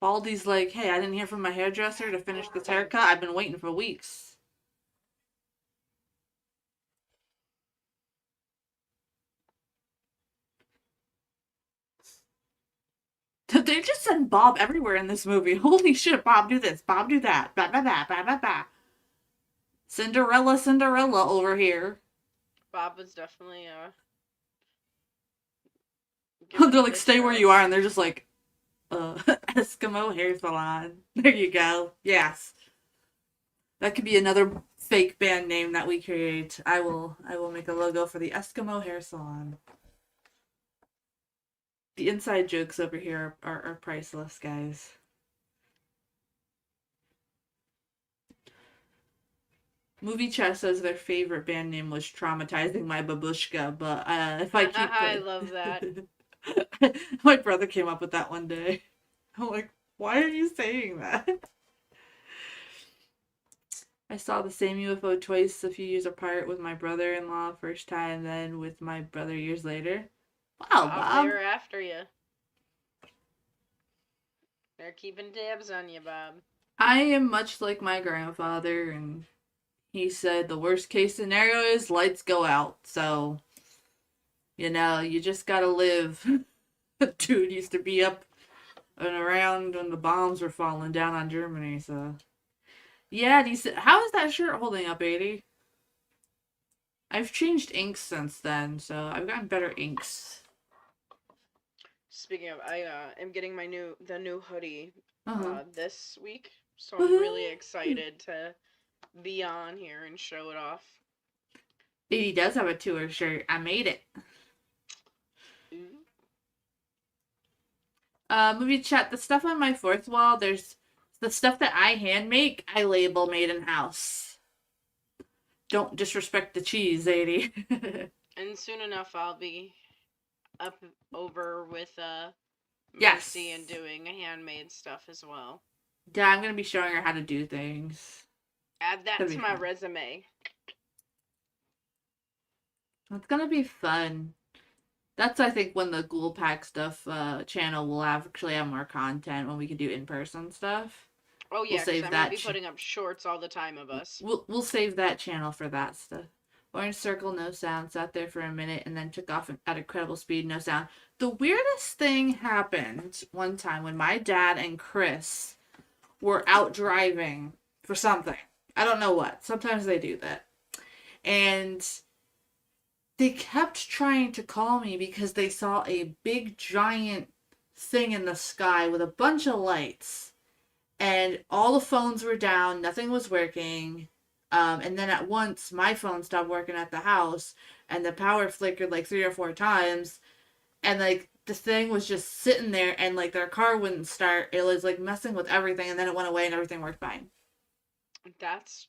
Baldy's like, hey, I didn't hear from my hairdresser to finish this haircut. I've been waiting for weeks. They just send Bob everywhere in this movie. Holy shit, Bob do this, Bob do that. Blah, blah, blah, blah, blah, blah. Cinderella, Cinderella over here. Bob was definitely They're like, stay where you are, and they're just like, Eskimo hair salon. There you go. Yes. That could be another fake band name that we create. I will make a logo for the Eskimo hair salon. The inside jokes over here are priceless, guys. Movie Chat says their favorite band name was Traumatizing My Babushka, but if I keep I love that. My brother came up with that one day. I'm like, why are you saying that? I saw the same UFO twice a few years apart with my brother-in-law first time, then with my brother years later. Wow, Bob. They're after you. They're keeping tabs on you, Bob. I am much like my grandfather, and he said the worst case scenario is lights go out. So, you know, you just gotta live. Dude used to be up and around when the bombs were falling down on Germany, so. Yeah, and he said, how is that shirt holding up, 80? I've changed inks since then, so I've gotten better inks. Speaking of, I am getting the new hoodie Uh-huh. this week, so I'm really excited to be on here and show it off. 80 does have a tour shirt. I made it. Movie Chat, the stuff on my fourth wall, there's the stuff that I hand make, I label made in house. Don't disrespect the cheese, 80. And soon enough, I'll be up over with Yes. Mercy and doing handmade stuff as well. Yeah, I'm gonna be showing her how to do things. Add that That'd to be my fun. resume. It's gonna be fun. That's, I think, when the Ghoul Pack stuff channel will actually have more content, when we can do in-person stuff. Oh yeah, save because I'm that gonna be putting up shorts all the time of us. We'll save that channel for that stuff. Orange Circle, no sound, sat there for a minute and then took off at incredible speed, no sound. The weirdest thing happened one time when my dad and Chris were out driving for something. I don't know what. Sometimes they do that. And they kept trying to call me because they saw a big giant thing in the sky with a bunch of lights. And all the phones were down, nothing was working. And then at once, my phone stopped working at the house, and the power flickered like 3 or 4 times. And like the thing was just sitting there, and like their car wouldn't start. It was like messing with everything, and then it went away, and everything worked fine. That's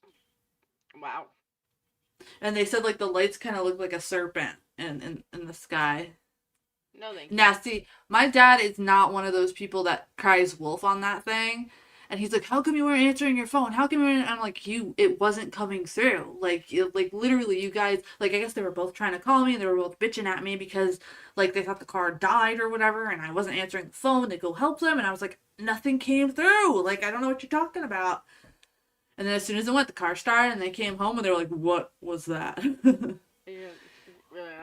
wow. And they said like the lights kind of looked like a serpent in the sky. No thank you. Now, see, my dad is not one of those people that cries wolf on that thing. And he's like, how come you weren't answering your phone? How come you weren't? I'm like, it wasn't coming through. Like literally, you guys, like, I guess they were both trying to call me, and they were both bitching at me because, like, they thought the car died or whatever, and I wasn't answering the phone. They go help them, and I was like, nothing came through. Like, I don't know what you're talking about. And then as soon as it went, the car started, and they came home, and they were like, what was that? It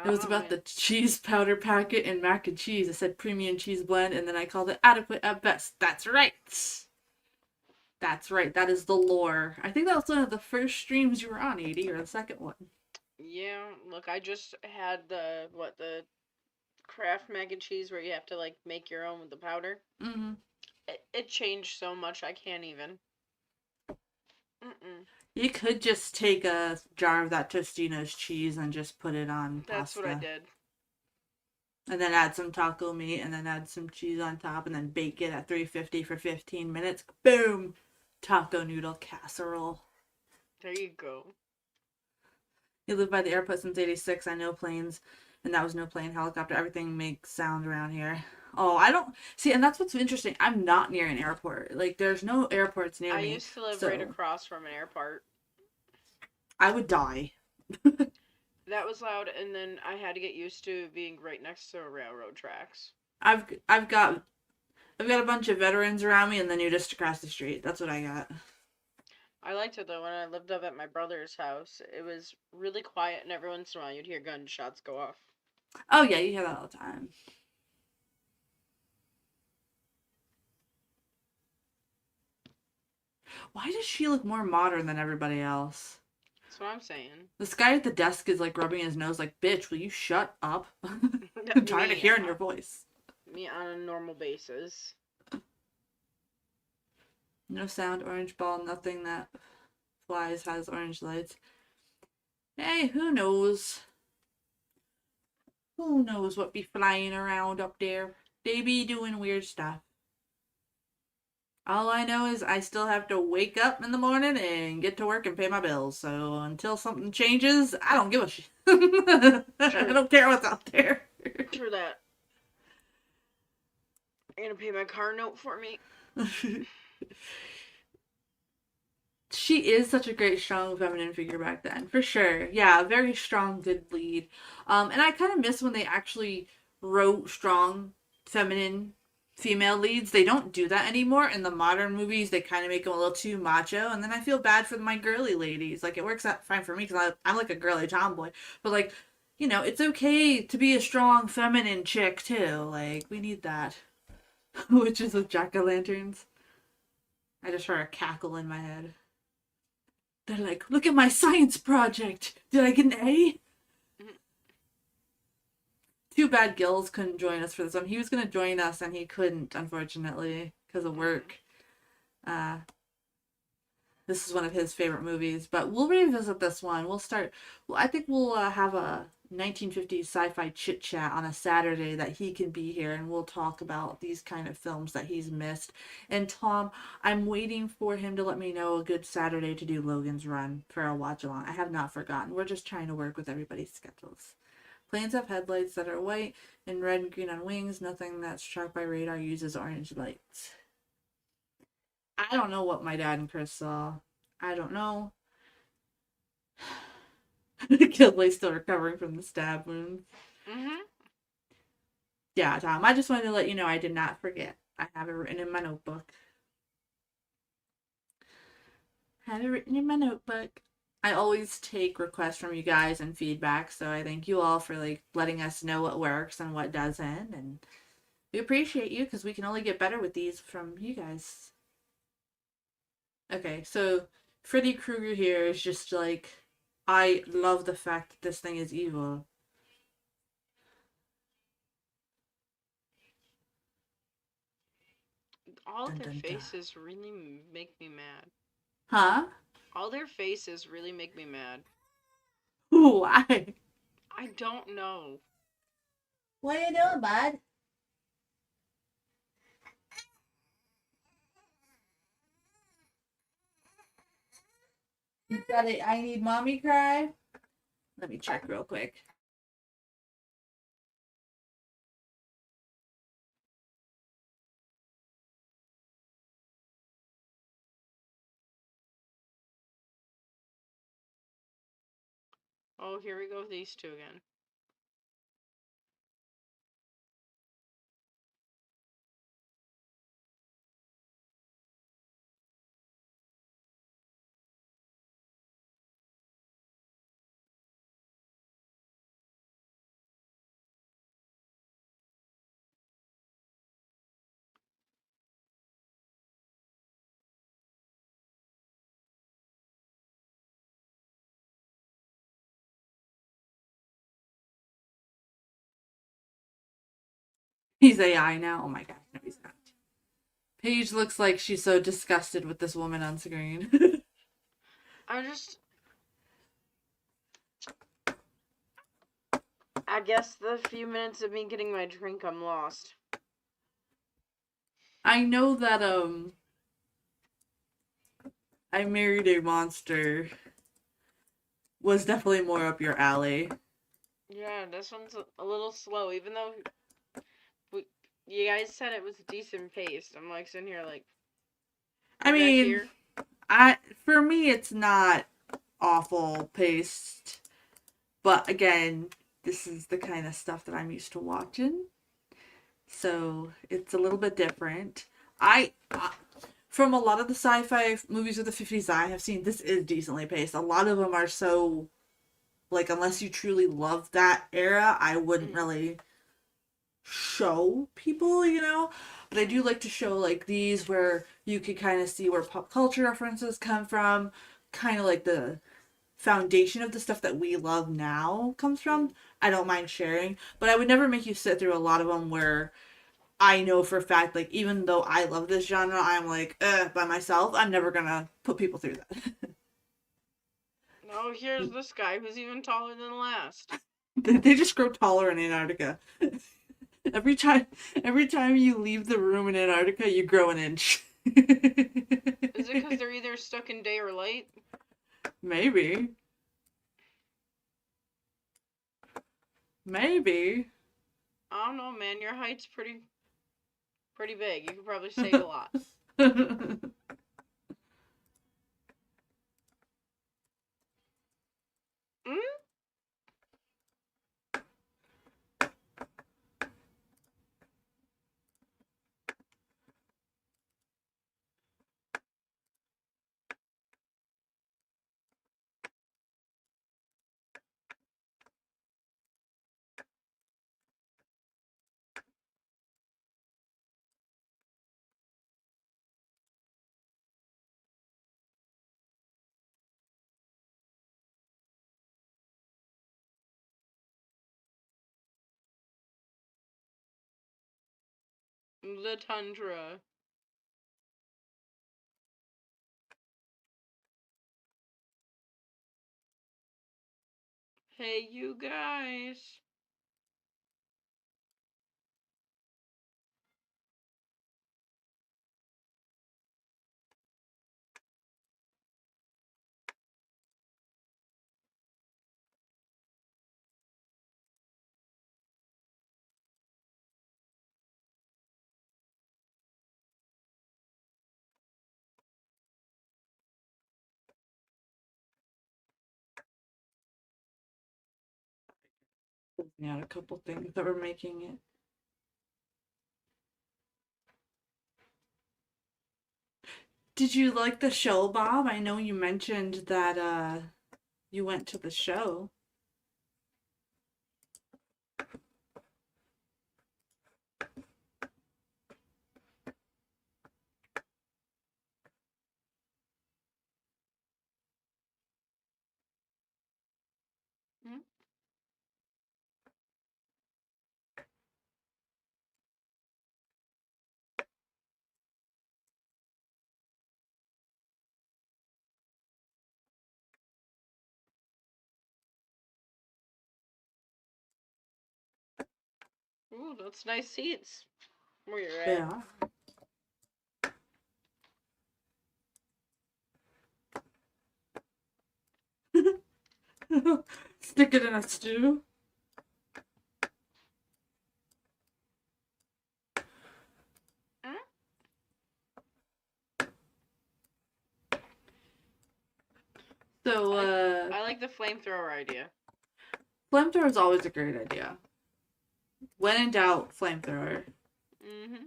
was about the cheese powder packet and mac and cheese. It said premium cheese blend, and then I called it adequate at best. That's right. That's right. That is the lore. I think that was one of the first streams you were on, 80, or the second one. Yeah, look, I just had the Kraft mac and cheese where you have to like make your own with the powder. Mm-hmm. It changed so much I can't even. Mm-mm. You could just take a jar of that Tostino's cheese and just put it on That's pasta. what I did. And then add some taco meat, and then add some cheese on top, and then bake it at 350 for 15 minutes. Boom! Taco noodle casserole. There you go. You live by the airport since '86. I know planes, and that was no plane, helicopter. Everything makes sound around here. Oh, I don't see, and that's what's interesting. I'm not near an airport. Like, there's no airports near I me. used to live so right across from an airport. I would die. That was loud, and then I had to get used to being right next to railroad tracks. I've got a bunch of veterans around me, and then you're just across the street. That's what I got. I liked it though when I lived up at my brother's house. It was really quiet, and every once in a while you'd hear gunshots go off. Oh yeah, you hear that all the time. Why does she look more modern than everybody else? That's what I'm saying. This guy at the desk is like rubbing his nose like, bitch, will you shut up? I'm tired of hearing your voice. Me on a normal basis. No sound, orange ball, nothing that flies has orange lights. Hey, who knows? Who knows what be flying around up there? They be doing weird stuff. All I know is I still have to wake up in the morning and get to work and pay my bills. So until something changes, I don't give a shit. I don't care what's out there. True that. You're gonna pay my car note for me? She is such a great, strong, feminine figure back then, for sure. Yeah, very strong, good lead. And I kind of miss when they actually wrote strong, feminine female leads. They don't do that anymore. In the modern movies, they kind of make them a little too macho, and then I feel bad for my girly ladies. Like, it works out fine for me because I'm like a girly tomboy. But, like, you know, it's okay to be a strong, feminine chick, too. Like, we need that. Witches with jack-o'-lanterns. I just heard a cackle in my head. They're like, look at my science project. Did I get an A? Too bad Gills couldn't join us for this one. He was going to join us and he couldn't, unfortunately, because of work. This is one of his favorite movies, but we'll revisit this one. I think we'll have a 1950s sci-fi chit-chat on a Saturday that he can be here, and we'll talk about these kind of films that he's missed. And Tom, I'm waiting for him to let me know a good Saturday to do Logan's Run for a watch-along. I have not forgotten. We're just trying to work with everybody's schedules. Planes have headlights that are white and red and green on wings. Nothing that's tracked by radar uses orange lights. I don't know what my dad and Chris saw. I don't know. Gildelay's still recovering from the stab wounds. Yeah, Tom, I just wanted to let you know I did not forget. I have it written in my notebook. I always take requests from you guys and feedback, so I thank you all for like letting us know what works and what doesn't, and we appreciate you because we can only get better with these from you guys. Okay, so Freddy Krueger here is just like, I love the fact that this thing is evil. All Dun, their dun, dun. faces really make me mad. Huh? All their faces really make me mad. Why? I don't know. What are you doing, bud? You got it. I need mommy cry. Let me check real quick. Oh, here we go with these two again. He's AI now. Oh my god, no, he's not. Paige looks like she's so disgusted with this woman on screen. I just... I guess the few minutes of me getting my drink, I'm lost. I know that I Married a Monster was definitely more up your alley. Yeah, this one's a little slow, even though you guys said it was decent paced. I'm like sitting here like, I you guys mean, here? for me it's not awful paced, but again, this is the kind of stuff that I'm used to watching. So, it's a little bit different. From a lot of the sci-fi movies of the 50s I have seen, this is decently paced. A lot of them are so, like, unless you truly love that era, I wouldn't really show people, you know? But I do like to show, like, these where you could kind of see where pop culture references come from, kind of like the foundation of the stuff that we love now comes from. I don't mind sharing, but I would never make you sit through a lot of them where I know for a fact, like, even though I love this genre, I'm like, by myself, I'm never gonna put people through that. Oh, here's this guy who's even taller than the last. They just grow taller in Antarctica. Every time, every time you leave the room in Antarctica, you grow an inch. Is it because they're either stuck in day or light? Maybe. Maybe. I don't know, man. Your height's pretty big. You could probably save a lot. Mm? The tundra. Hey, you guys. Yeah, a couple things that were making it. Did you like the show, Bob? I know you mentioned that you went to the show. Hmm? Ooh, that's nice seats. Where you're at. Yeah. Stick it in a stew. Hmm? So, I like the flamethrower idea. flamethrower is always a great idea. When in doubt, flamethrower. Mm-hmm.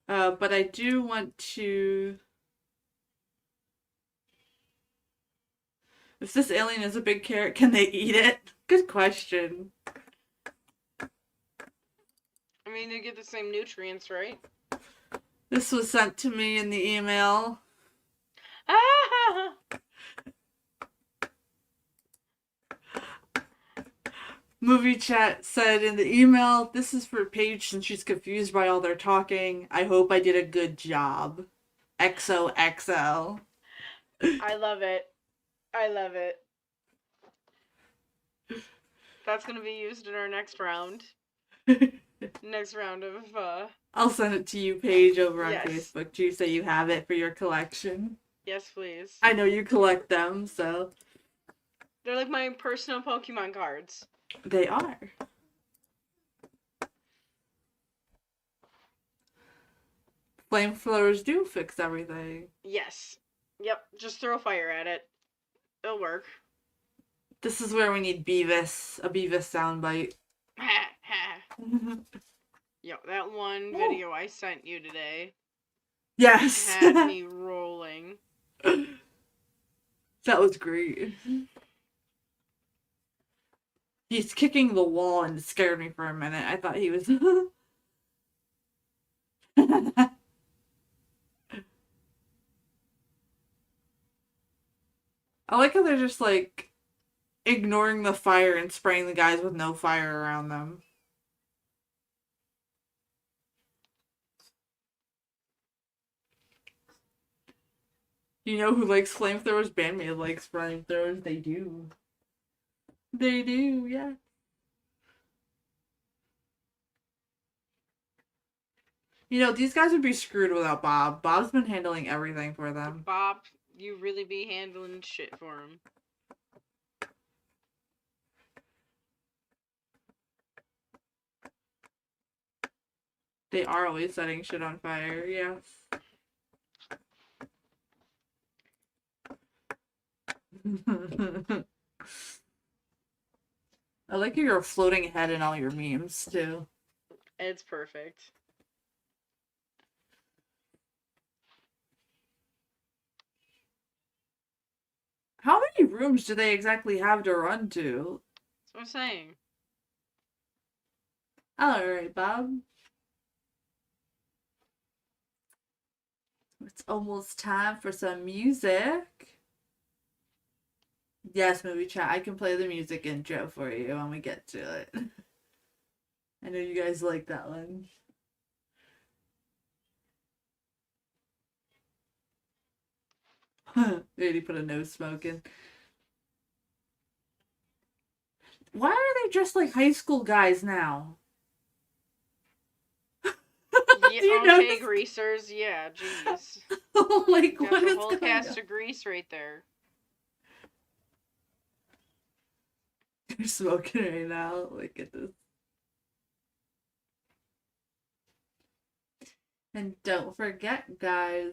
But I do want to. If this alien is a big carrot, can they eat it? Good question. I mean, they get the same nutrients, right? This was sent to me in the email. Ah! Movie chat said in the email, this is for Paige since she's confused by all their talking. I hope I did a good job. XOXO. I love it. I love it. That's gonna be used in our next round. Next round of I'll send it to you, Paige, over on Yes. Facebook too, so you have it for your collection. yes, please. I know you collect them, so They're like my personal Pokemon cards. they are. Flamethrowers do fix everything. Yes. Yep. Just throw fire at it. It'll work. This is where we need Beavis, a Beavis soundbite. Yo, that one video I sent you today Yes. had me rolling. That was great. He's kicking the wall and it scared me for a minute. I thought he was. I like how they're just like ignoring the fire and spraying the guys with no fire around them. You know who likes flamethrowers? Bandmaid likes flamethrowers. They do. They do, yeah. You know, these guys would be screwed without Bob. Bob's been handling everything for them. Bob, you really be handling shit for him. They are always setting shit on fire, yes. I like your floating head in all your memes, too. It's perfect. How many rooms do they exactly have to run to? That's what I'm saying. Alright, Bob. It's almost time for some music. Yes, movie chat. I can play the music intro for you when we get to it. I know you guys like that one. Really put a no smoking. Why are they dressed like high school guys now? Yeah, you okay, notice? greasers. Yeah, jeez. Like, Got what the is whole going cast on? of Grease right there. You're smoking right now. Look at this. And don't forget, guys,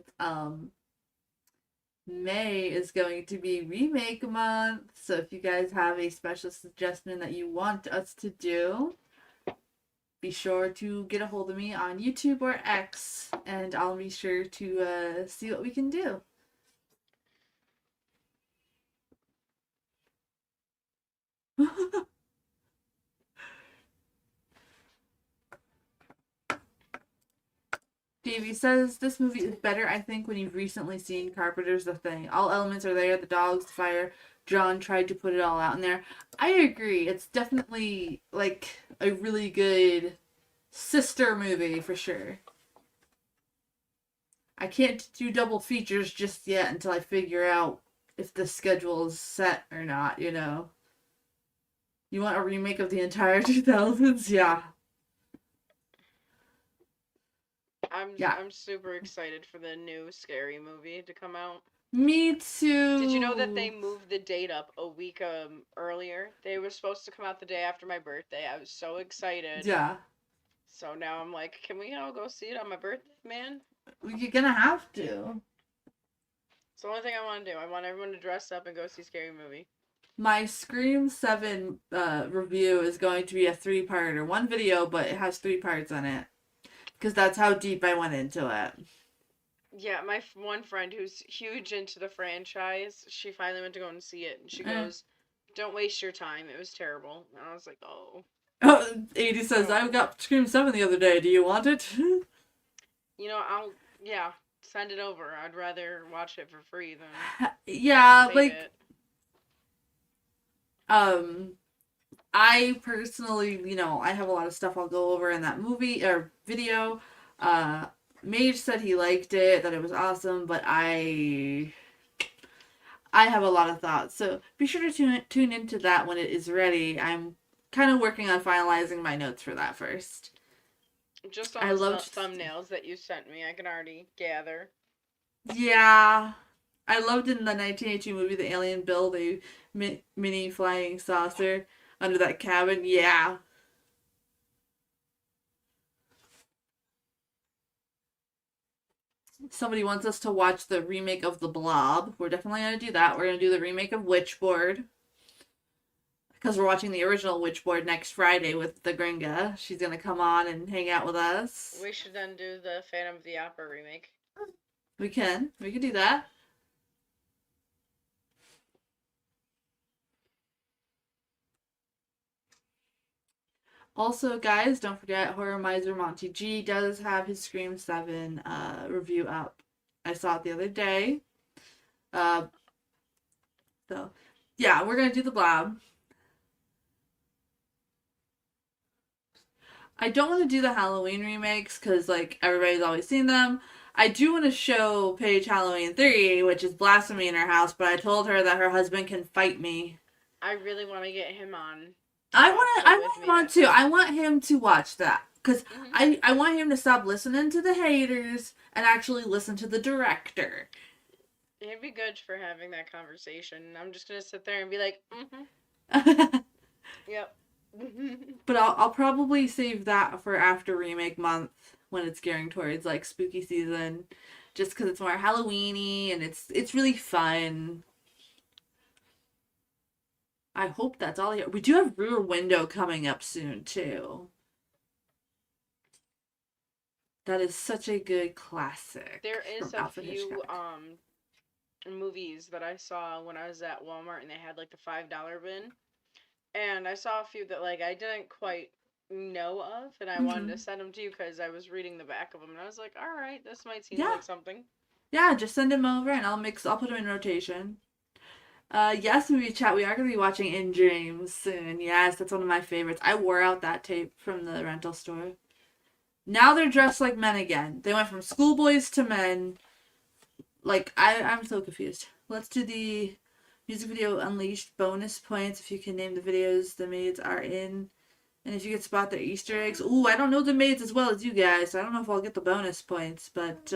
May is going to be remake month. So if you guys have a special suggestion that you want us to do, be sure to get a hold of me on YouTube or X, and I'll be sure to see what we can do. Davey says this movie is better, I think, when you've recently seen Carpenter's The Thing. All elements are there, the dogs, the fire. John tried to put it all out in there. I agree. It's definitely like a really good sister movie for sure. I can't do double features just yet until I figure out if the schedule is set or not, you know. You want a remake of the entire 2000s? Yeah. I'm super excited for the new Scary Movie to come out. Me too. Did you know that they moved the date up a week earlier? They were supposed to come out the day after my birthday. I was so excited. Yeah. So now I'm like, can we all go see it on my birthday, man? You're gonna have to. It's the only thing I want to do. I want everyone to dress up and go see Scary Movie. My Scream 7 review is going to be a 3-parter. One video, but it has 3 parts on it. Because that's how deep I went into it. Yeah, my one friend who's huge into the franchise, she finally went to go and see it, and she goes, "Don't waste your time. It was terrible." And I was like, "Oh." Oh, 80 says, I got Scream 7 the other day. Do you want it? You know, yeah, send it over. I'd rather watch it for free than Yeah, save like, it. I personally, you know, I have a lot of stuff I'll go over in that movie or video. Mage said he liked it, that it was awesome, but I I have a lot of thoughts, so be sure to tune into that when it is ready. I'm kind of working on finalizing my notes for that first. Just on I the loved, thumbnails that you sent me, I can already gather. yeah, I loved in the 1982 movie The Alien build a mini flying saucer under that cabin. Yeah. Somebody wants us to watch the remake of The Blob. We're definitely going to do that. We're going to do the remake of Witchboard. Because we're watching the original Witchboard next Friday with the Gringa. She's going to come on and hang out with us. We should then do the Phantom of the Opera remake. We can. We can do that. Also, guys, don't forget Horror Miser Monty G does have his Scream 7 review up. I saw it the other day. So, yeah, we're going to do The Blob. I don't want to do the Halloween remakes because, like, everybody's always seen them. I do want to show Paige Halloween 3, which is Blasphemy in Her House, but I told her that her husband can fight me. I really want to get him on. I want him on too. I want him to watch that because I want him to stop listening to the haters and actually listen to the director. It'd be good for having that conversation. I'm just gonna sit there and be like, yep. But I'll probably save that for after remake month when it's gearing towards like spooky season, just because it's more Halloweeny and it's really fun. I hope that's all. We do have Rear Window coming up soon too. That is such a good classic. There is from a Alfred few Hitchcock. movies that I saw when I was at Walmart and they had like the $5 bin. And I saw a few that like I didn't quite know of, and I wanted to send them to you because I was reading the back of them, and I was like, all right, this might seem like something. Yeah, just send them over, and I'll put them in rotation. Yes, movie chat. We are gonna be watching In Dreams soon. Yes, that's one of my favorites. I wore out that tape from the rental store. Now they're dressed like men again. They went from schoolboys to men. Like I'm so confused. Let's do the music video Unleashed bonus points if you can name the videos the maids are in. And if you can spot their Easter eggs. Ooh, I don't know the maids as well as you guys, so I don't know if I'll get the bonus points. But,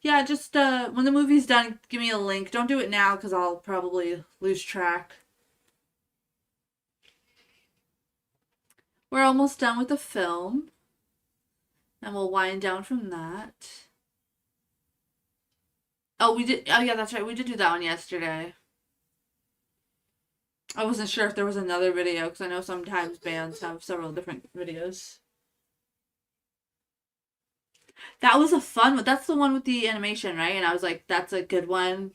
yeah, just when the movie's done, give me a link. Don't do it now because I'll probably lose track. We're almost done with the film. And we'll wind down from that. Oh, we did. Oh, yeah, that's right. We did do that one yesterday. I wasn't sure if there was another video because I know sometimes bands have several different videos. That was a fun one. That's the one with the animation, right? And I was like, that's a good one.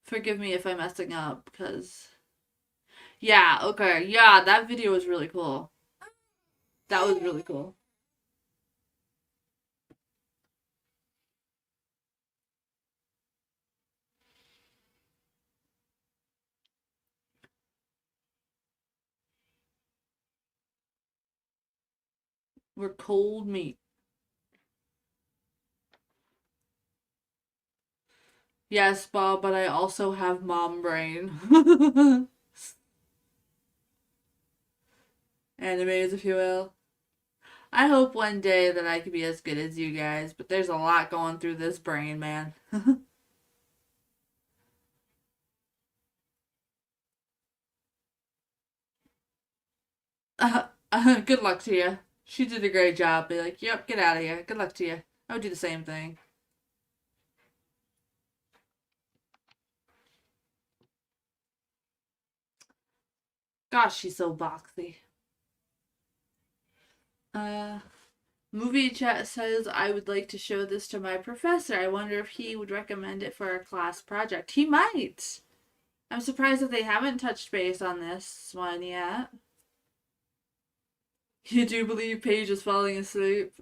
Forgive me if I'm messing up because... Yeah, okay. Yeah, that video was really cool. That was really cool. We're cold meat. Yes, Bob, but I also have mom brain. Animes, if you will. I hope one day that I could be as good as you guys, but there's a lot going through this brain, man. Good luck to you. She did a great job. Be like, yep, get out of here. Good luck to you. I would do the same thing. Gosh, she's so boxy. Movie chat says, I would like to show this to my professor. I wonder if he would recommend it for a class project. He might. I'm surprised that they haven't touched base on this one yet. You do believe Paige is falling asleep?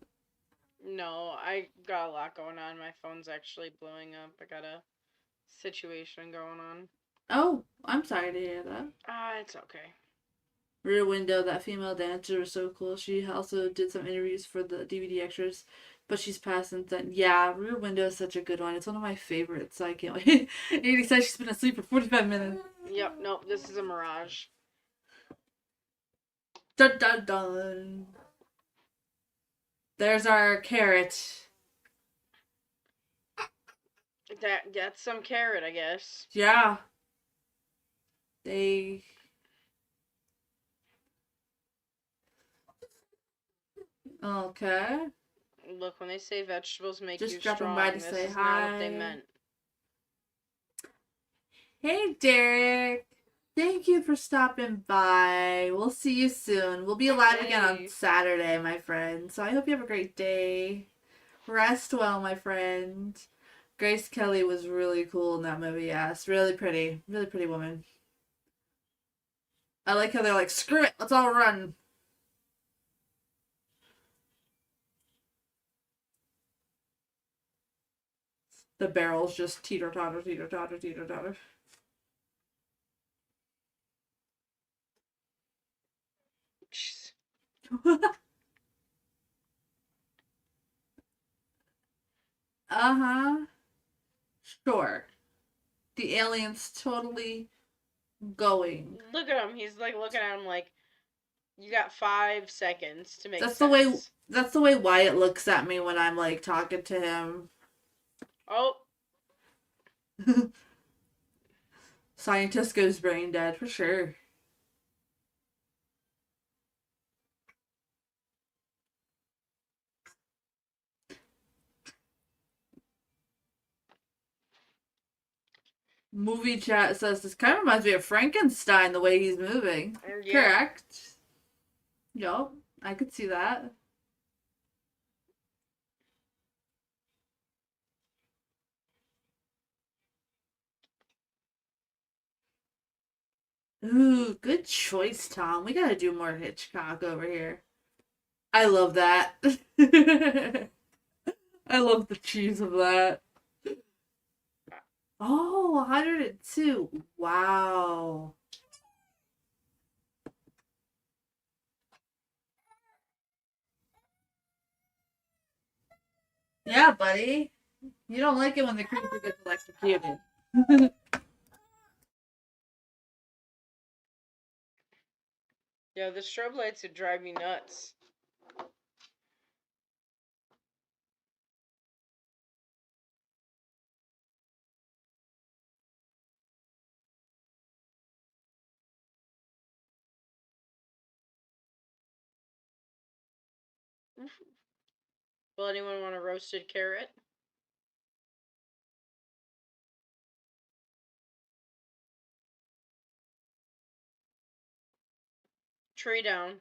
No, I got a lot going on. My phone's actually blowing up. I got a situation going on. Oh, I'm sorry to hear that. It's okay. Rear Window, that female dancer was so cool. She also did some interviews for the DVD extras. but she's passed since then. Yeah, Rear Window is such a good one. It's one of my favorites, so I can't wait. 80 says she's been asleep for 45 minutes. Yep, nope, this is a mirage. Dun dun dun. There's our carrot. That's some carrot, I guess. Yeah. They. Okay. Look, when they say vegetables make Just you dropping strong, by to this say is not what they hi. meant. Hey, Derek. Thank you for stopping by. We'll see you soon. We'll be live again on Hey. Saturday, my friend. So I hope you have a great day. Rest well, my friend. Grace Kelly was really cool in that movie, yes. Really pretty. Really pretty woman. I like how they're like, screw it, let's all run. The barrels just teeter-totter, teeter-totter, teeter-totter. Jeez. Uh-huh. Sure. The alien's totally going. Look at him. He's like looking at him like, you got 5 seconds to make That's sense. the way Wyatt looks at me when I'm like talking to him. Oh, Scientist goes brain dead for sure. Movie chat says this kind of reminds me of Frankenstein the way he's moving. yeah. Correct. Yup, I could see that. Ooh, good choice, Tom. We gotta do more Hitchcock over here. I love that. I love the cheese of that. Oh, 102. Wow. Yeah, buddy. You don't like it when the creature gets electrocuted. Yeah, the strobe lights would drive me nuts. Will anyone want a roasted carrot? Tree down.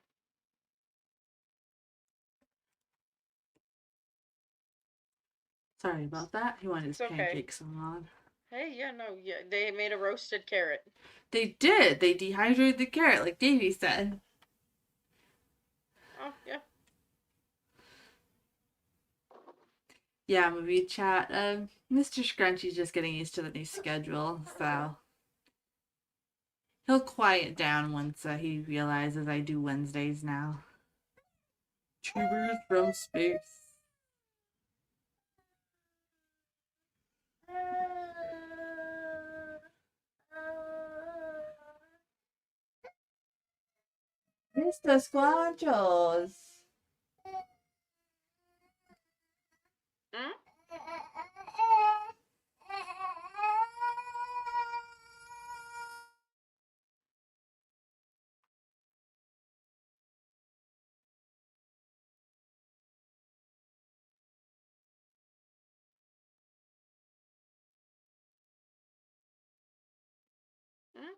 Sorry about that. He wanted his It's okay. pancakes on. Hey, yeah, no, yeah, they made a roasted carrot. They did. They dehydrated the carrot, like Davey said. Oh, yeah. Yeah, movie chat. Mr. Scrunchy's just getting used to the new schedule, so he'll quiet down once he realizes I do Wednesdays now. Tubers from space. Mr. Squanchos. Hmm? Hmm?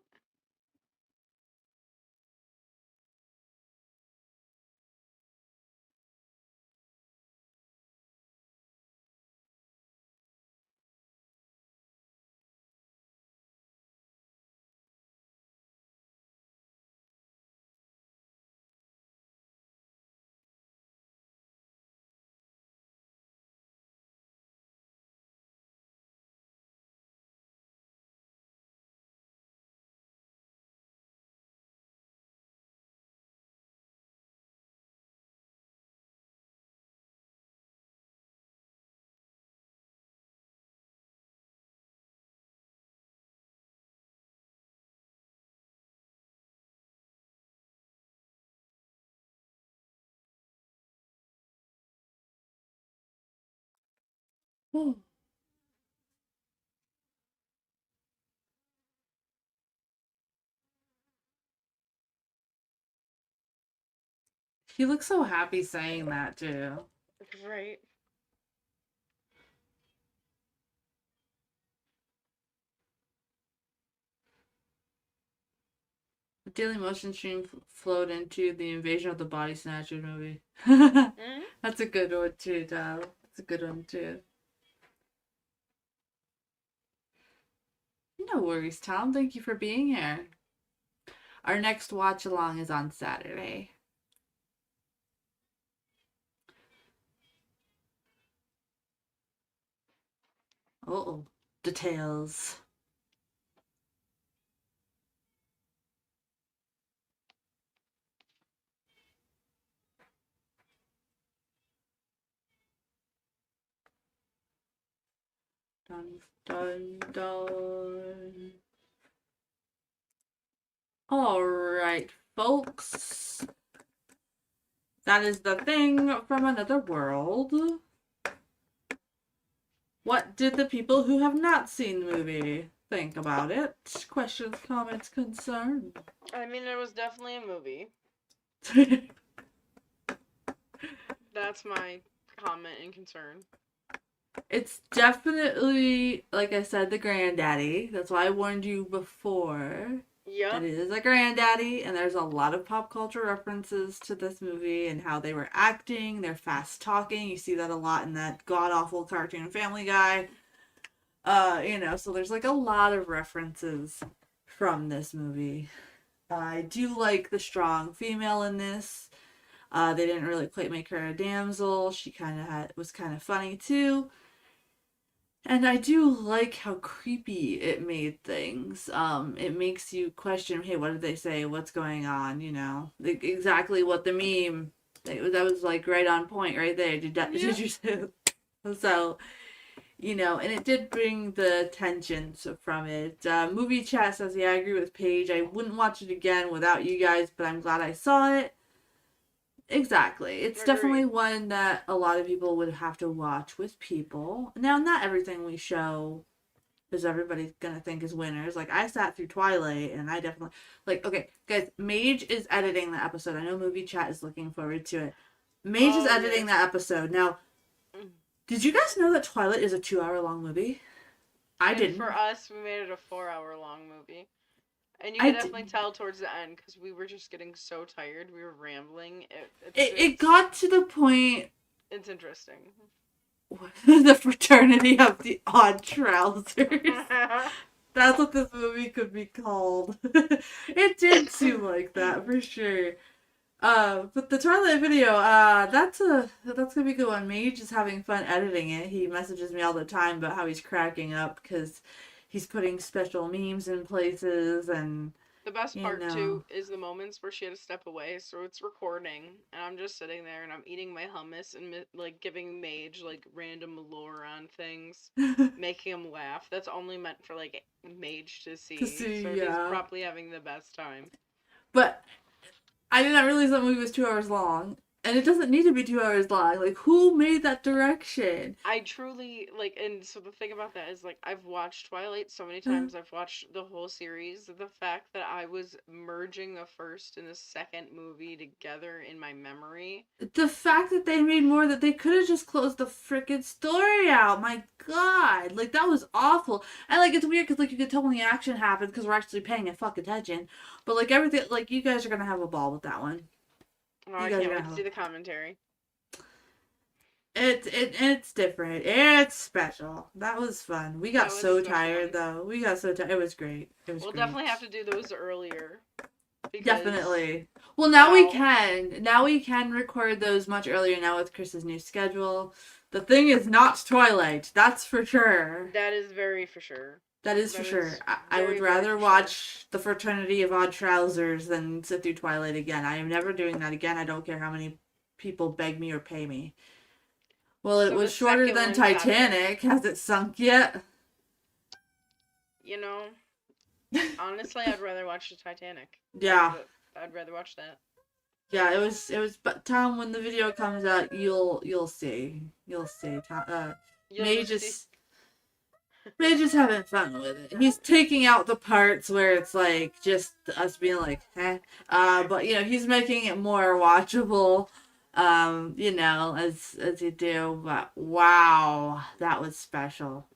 Oh. He looks so happy saying that too. Right. The Daily Motion stream flowed into the Invasion of the Body Snatchers movie. Hmm. That's a good one too, Dal. That's a good one too. No worries, Tom. Thank you for being here. Our next watch along is on Saturday. Oh, details. Dun, dun, dun. All right, folks. That is the thing from another world. What did the people who have not seen the movie think about it? Questions, comments, concerns? I mean, it was definitely a movie. That's my comment and concern. It's definitely, like I said, the granddaddy. That's why I warned you before. Yep. That it is a granddaddy, and there's a lot of pop culture references to this movie and how they were acting. They're fast talking. You see that a lot in that god awful cartoon Family Guy. So there's like a lot of references from this movie. I do like the strong female in this. They didn't really quite make her a damsel. She was kind of funny too. And I do like how creepy it made things. It makes you question, hey, what did they say? What's going on? Like exactly what the meme. That was like right on point, right there. Did you say? So, and it did bring the tension from it. Movie chat says, yeah, I agree with Paige. I wouldn't watch it again without you guys, but I'm glad I saw it. Exactly. It's Agreed. definitely one that a lot of people would have to watch with people. Now, not everything we show is everybody's gonna think is winners. Like, I sat through Twilight, and I definitely... Like, okay, guys, Mage is editing the episode. I know Movie Chat is looking forward to it. Mage is editing that episode. Now, did you guys know that Twilight is a 2-hour-long movie? I didn't. For us, we made it a 4-hour-long movie. And you could definitely tell towards the end, because we were just getting so tired. We were rambling. It got to the point... It's interesting. The Fraternity of the Odd Trousers. That's what this movie could be called. It did seem like that, for sure. But the Twilight video, that's gonna be a good one. Mage is having fun editing it. He messages me all the time about how he's cracking up because he's putting special memes in places, and the best part too is the moments where she had to step away, so it's recording, and I'm just sitting there and I'm eating my hummus and like giving Mage like random lore on things, making him laugh. That's only meant for like Mage to see. So he's probably having the best time. But I did not realize that movie was 2 hours long. And it doesn't need to be 2 hours long. Like, who made that direction? I truly, like, and so the thing about that is, like, I've watched Twilight so many times. I've watched the whole series. The fact that I was merging the first and the second movie together in my memory. The fact that they made more, that they could have just closed the freaking story out. My God. Like, that was awful. And, like, it's weird because, like, you could tell when the action happens because we're actually paying a fuck attention. But, like, everything, like, you guys are going to have a ball with that one. Oh, I can't wait to see the commentary. It's different. It's special. That was fun. We got so tired though. We got so tired. It was great. We'll definitely have to do those earlier. Definitely. Well, now we can. Now we can record those much earlier now with Chris's new schedule. The thing is not Twilight. That's for sure. That is very for sure. That is for sure. I would rather watch The Fraternity of Odd Trousers than sit through Twilight again. I am never doing that again. I don't care how many people beg me or pay me. Well, it was shorter than Titanic. Has it sunk yet? You know, honestly, I'd rather watch the Titanic. Yeah. I'd rather watch that. Yeah, it was. But Tom, when the video comes out, you'll see. You'll see. You'll May just just May just having fun with it. He's taking out the parts where it's like just us being like, eh. But you know, he's making it more watchable. You know, as you do. But wow, that was special.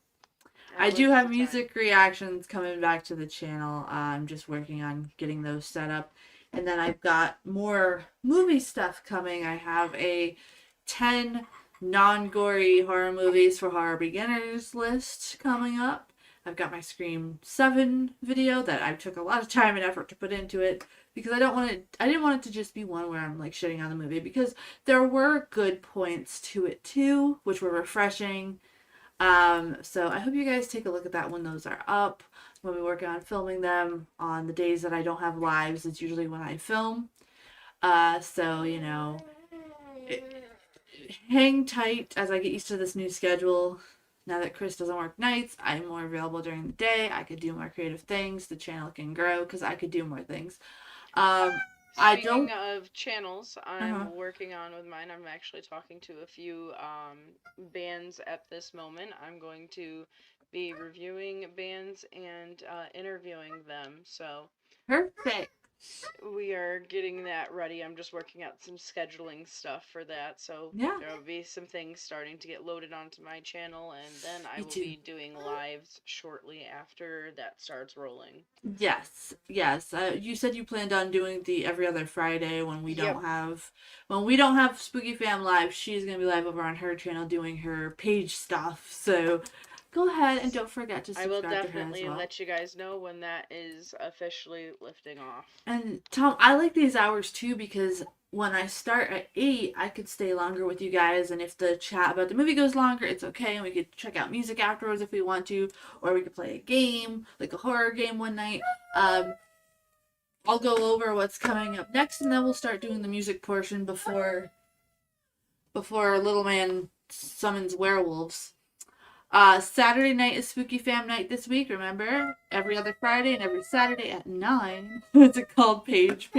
I do have music reactions coming back to the channel. I'm just working on getting those set up. And then I've got more movie stuff coming. I have a 10 non-gory horror movies for horror beginners list coming up. I've got my Scream 7 video that I took a lot of time and effort to put into it because I didn't want it to just be one where I'm like shitting on the movie, because there were good points to it too, which were refreshing. So I hope you guys take a look at that when those are up. When we work on filming them on the days that I don't have lives, it's usually when I film. So, you know, hang tight as I get used to this new schedule. Now that Chris doesn't work nights, I'm more available during the day. I could do more creative things. The channel can grow because I could do more things. Speaking of channels, I'm working on with mine. I'm actually talking to a few bands at this moment. I'm going to be reviewing bands and interviewing them. So perfect. We are getting that ready. I'm just working out some scheduling stuff for that. So yeah, there will be some things starting to get loaded onto my channel, and then I will be doing lives shortly after that starts rolling. Yes. You said you planned on doing the every other Friday when we don't have Spooky Fam live. She's gonna be live over on her channel doing her page stuff. So go ahead and don't forget to subscribe to her as well. I will definitely let you guys know when that is officially lifting off. And Tom, I like these hours too because when I start at 8, I could stay longer with you guys, and if the chat about the movie goes longer, it's okay, and we could check out music afterwards if we want to, or we could play a game, like a horror game one night. I'll go over what's coming up next, and then we'll start doing the music portion before Little Man summons werewolves. Saturday night is Spooky Fam night this week, remember? Every other Friday and every Saturday at 9. Is it called Page?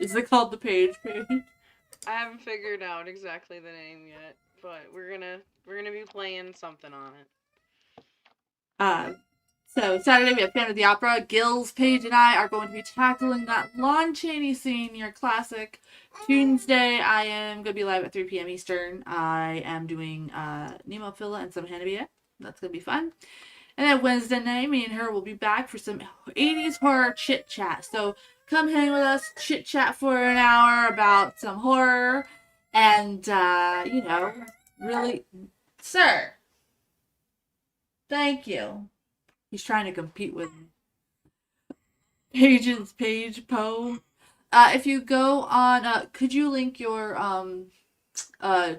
Is it called the Page? I haven't figured out exactly the name yet, but we're gonna be playing something on it. So Saturday we have Phantom of the Opera. Gills, Paige, and I are going to be tackling that Lon Chaney Senior classic. Tuesday I am going to be live at 3 p.m. Eastern. I am doing Nemophila and some Hannibia. That's going to be fun. And then Wednesday night, me and her will be back for some 80s horror chit chat. So come hang with us, chit chat for an hour about some horror. And, you know, really, sir, thank you. He's trying to compete with Paige Poe. If you go on, could you link your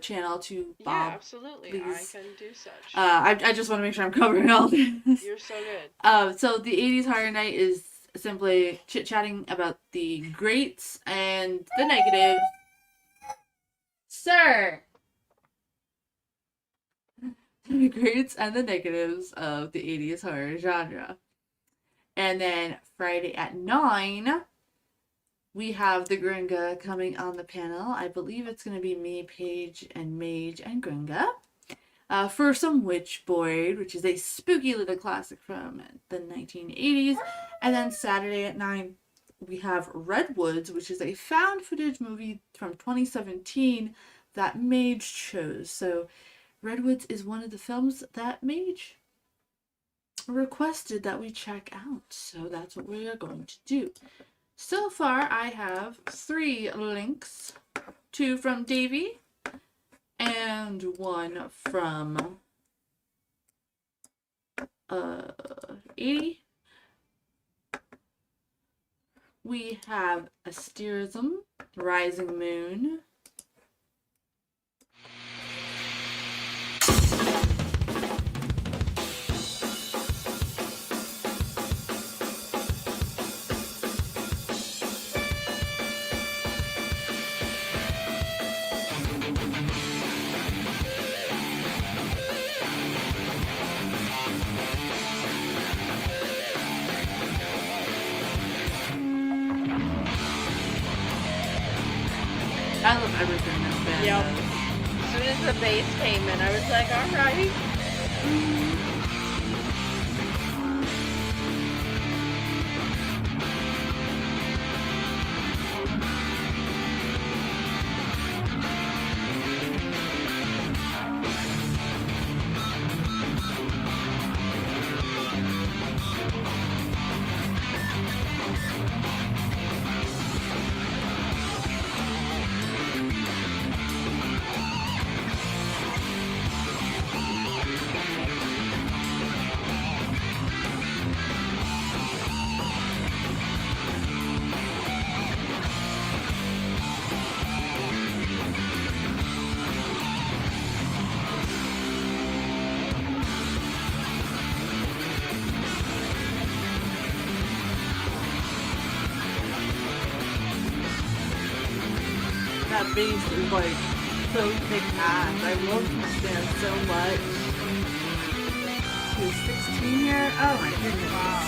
channel to Bob? Yeah, absolutely. Please? I can do such. I just want to make sure I'm covering all this. You're so good. So the 80s Horror Night is simply chit-chatting about the greats and the negatives. Sir! The greats and the negatives of the 80s horror genre. And then Friday at 9, we have the Gringa coming on the panel. I believe it's going to be me, Paige, and Mage, and Gringa. For some Witchboard, which is a spooky little classic from the 1980s. And then Saturday at 9, we have Redwoods, which is a found footage movie from 2017 that Mage chose. So Redwoods is one of the films that Mage requested that we check out. So that's what we are going to do. So far, I have 3 links. 2 from Davey and 1 from 80. We have Asterism, Rising Moon. I love everything this band does. As soon as the bass came in, I was like, alright. That bass is like so kick ass. I love this band so much. He's 16 here? Oh my goodness. Wow.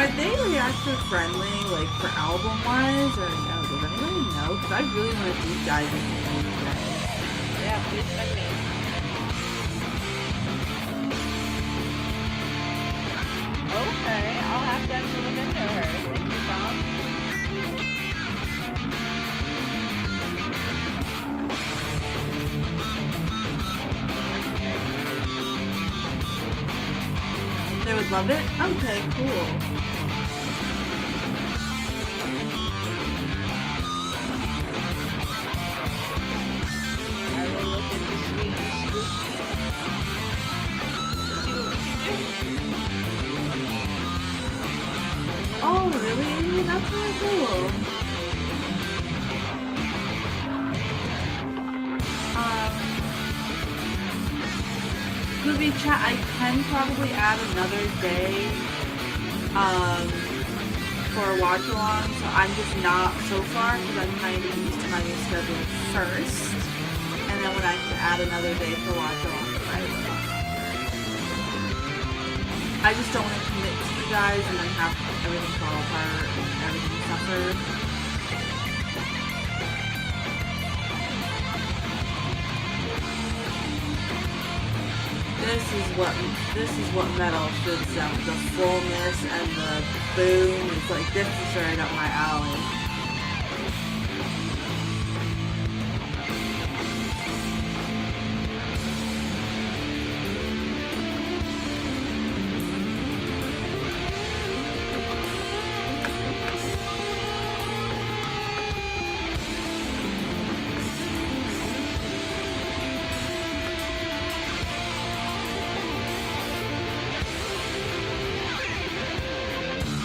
Are they like actually friendly, like for album wise, or no? Does anybody know? Because I really want to deep dive into these guys. Yeah, please send me. Okay, I'll have to actually look into her. Thank you, Tom. They would love it? Okay, cool. I will look into Sweet and Spooky. See what we can do. Oh, really? That's really cool. Movie chat, I can probably add another day for a watch along, so I'm just not so far because I'm trying to get used to my new schedule first. And then when I can add another day for watch along, I will. I just don't want to commit to you guys and then have everything fall apart and everything suffer. This is what metal should sound. The fullness and the boom. It's like this is right up my alley.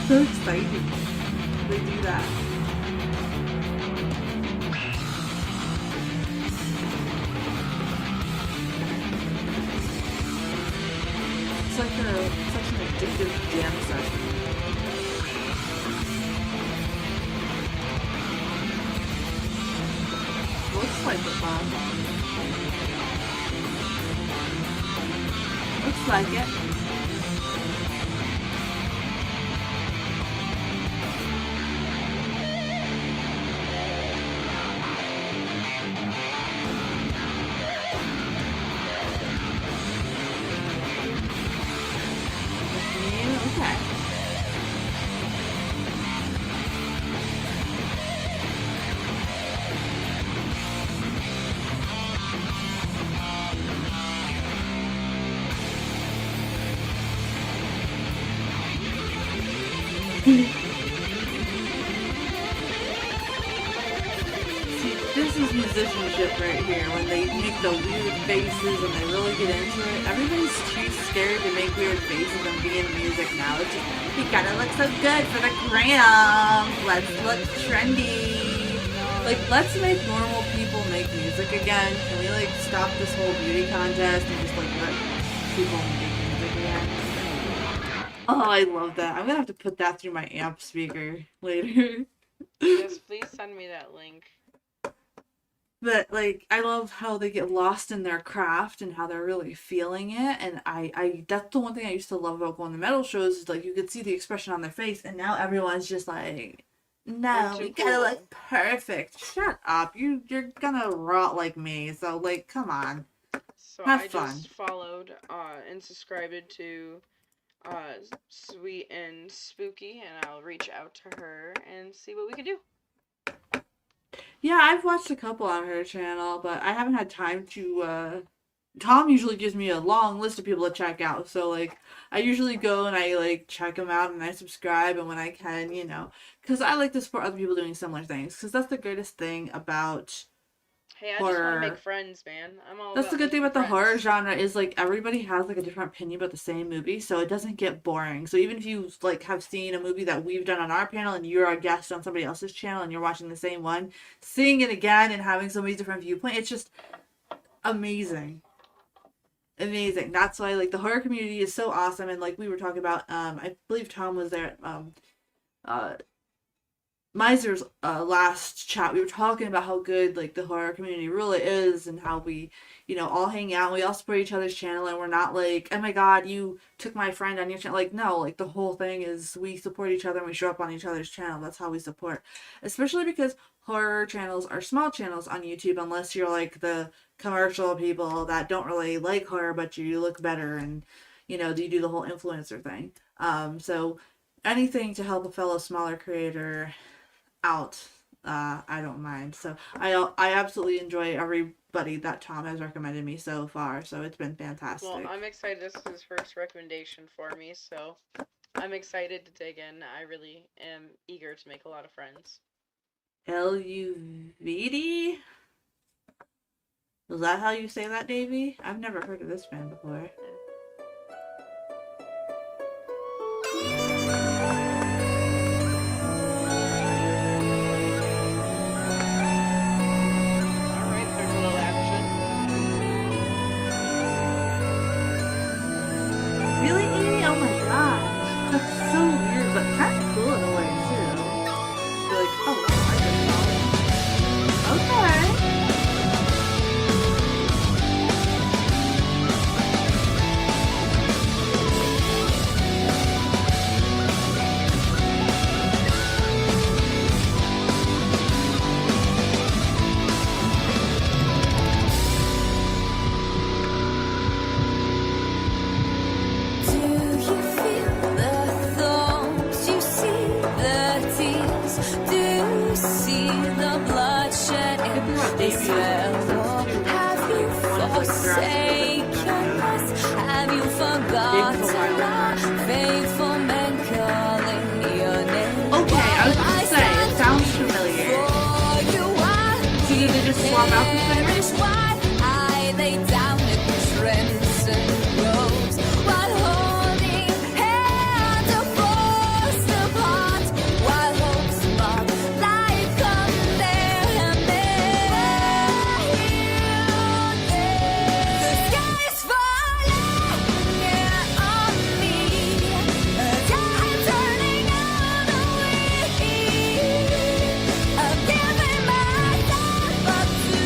So exciting. They do that. It's like such an addictive jam session. Looks like it, Bob. Looks like it. Okay. See, this is musicianship right here, when they make the weird faces and they really get into it. Everybody's too scared to make weird faces and be in music now. It's just, we gotta look so good for the gram. Let's look trendy. Like, let's make normal people make music again. Can we, like, stop this whole beauty contest and just, like, let people make music again? Oh, I love that. I'm gonna have to put that through my amp speaker later. Yes, please send me that link. But like, I love how they get lost in their craft and how they're really feeling it. And I that's the one thing I used to love about going to metal shows is like you could see the expression on their face, and now everyone's just like, no, we gotta look perfect. Shut up. You're gonna rot like me. So like, come on. So Have I fun. just followed and subscribed to Sweet and Spooky, and I'll reach out to her and see what we can do. Yeah, I've watched a couple on her channel, but I haven't had time to. Tom usually gives me a long list of people to check out, so like I usually go and I like check them out and I subscribe, and when I can, because I like to support other people doing similar things, because that's the greatest thing about Hey, I just want to horror. make friends, man. I'm all That's about the good thing making about the horror friends. genre is like everybody has like a different opinion about the same movie, so it doesn't get boring. So even if you like have seen a movie that we've done on our panel and you're a guest on somebody else's channel and you're watching the same one, seeing it again and having somebody's different viewpoint, it's just amazing. Amazing. That's why like the horror community is so awesome, and like we were talking about, I believe Tom was there at uh Miser's last chat. We were talking about how good like the horror community really is, and how we all hang out and we all support each other's channel, and we're not like, oh my god, you took my friend on your channel. Like, no, like the whole thing is we support each other and we show up on each other's channel. That's how we support, especially because horror channels are small channels on YouTube, unless you're like the commercial people that don't really like horror but you look better, and you do the whole influencer thing. So anything to help a fellow smaller creator out, I don't mind. So I absolutely enjoy everybody that Tom has recommended me so far, so it's been fantastic. Well, I'm excited. This is his first recommendation for me, so I'm excited to dig in. I really am eager to make a lot of friends. LUVD? Is that how you say that, Davey? I've never heard of this band before. Alright, there's a little action. Really, Amy? Oh my gosh. That's so weird, but kind of cool in a way, too. You're like, oh, I just saw it. Okay. Do you feel the thorns? You see the tears? Do you see the bloodshed in this fair war? Have you forsaken us? Have you forgotten our faithful men calling your name? Okay, I was While gonna say, it sounds familiar. for you, So did they just swap out the singers? perish while I lay down in crimson rose, while holding hands to force apart, while hope's mark like come there and the sky is falling on me, as I'm turning on the wheel. I'm giving myself up to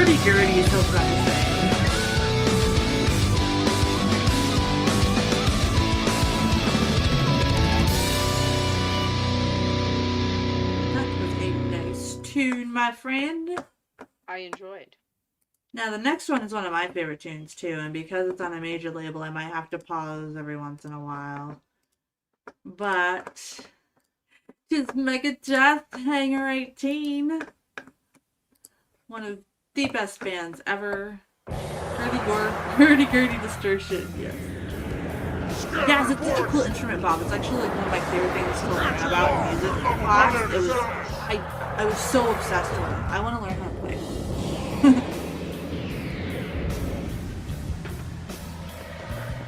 Hurdy-gurdy is so fun to say. That was a nice tune, my friend. I enjoyed. Now, the next one is one of my favorite tunes, too, and because it's on a major label, I might have to pause every once in a while. But, just Megadeth Hangar 18. One of the best bands ever. Hurdy-gurdy distortion, yes. Yeah, it's such a cool instrument, Bob. It's actually like one of my favorite things to learn about music class. It was, I was so obsessed with it. I want to learn how to play one.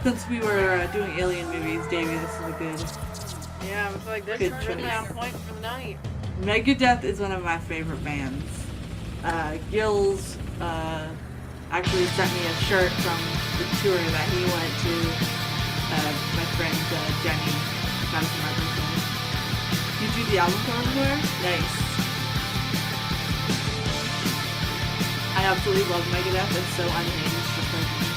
Since we were doing alien movies, Davey, this is a good. Yeah, I was like, this Good is really choice. on point for the night. Megadeth is one of my favorite bands. Gills actually sent me a shirt from the tour that he went to. My friend Jenny got it for my birthday. You do the album cover there? Nice. I absolutely love Megadeth. It's so unhinged, just like me.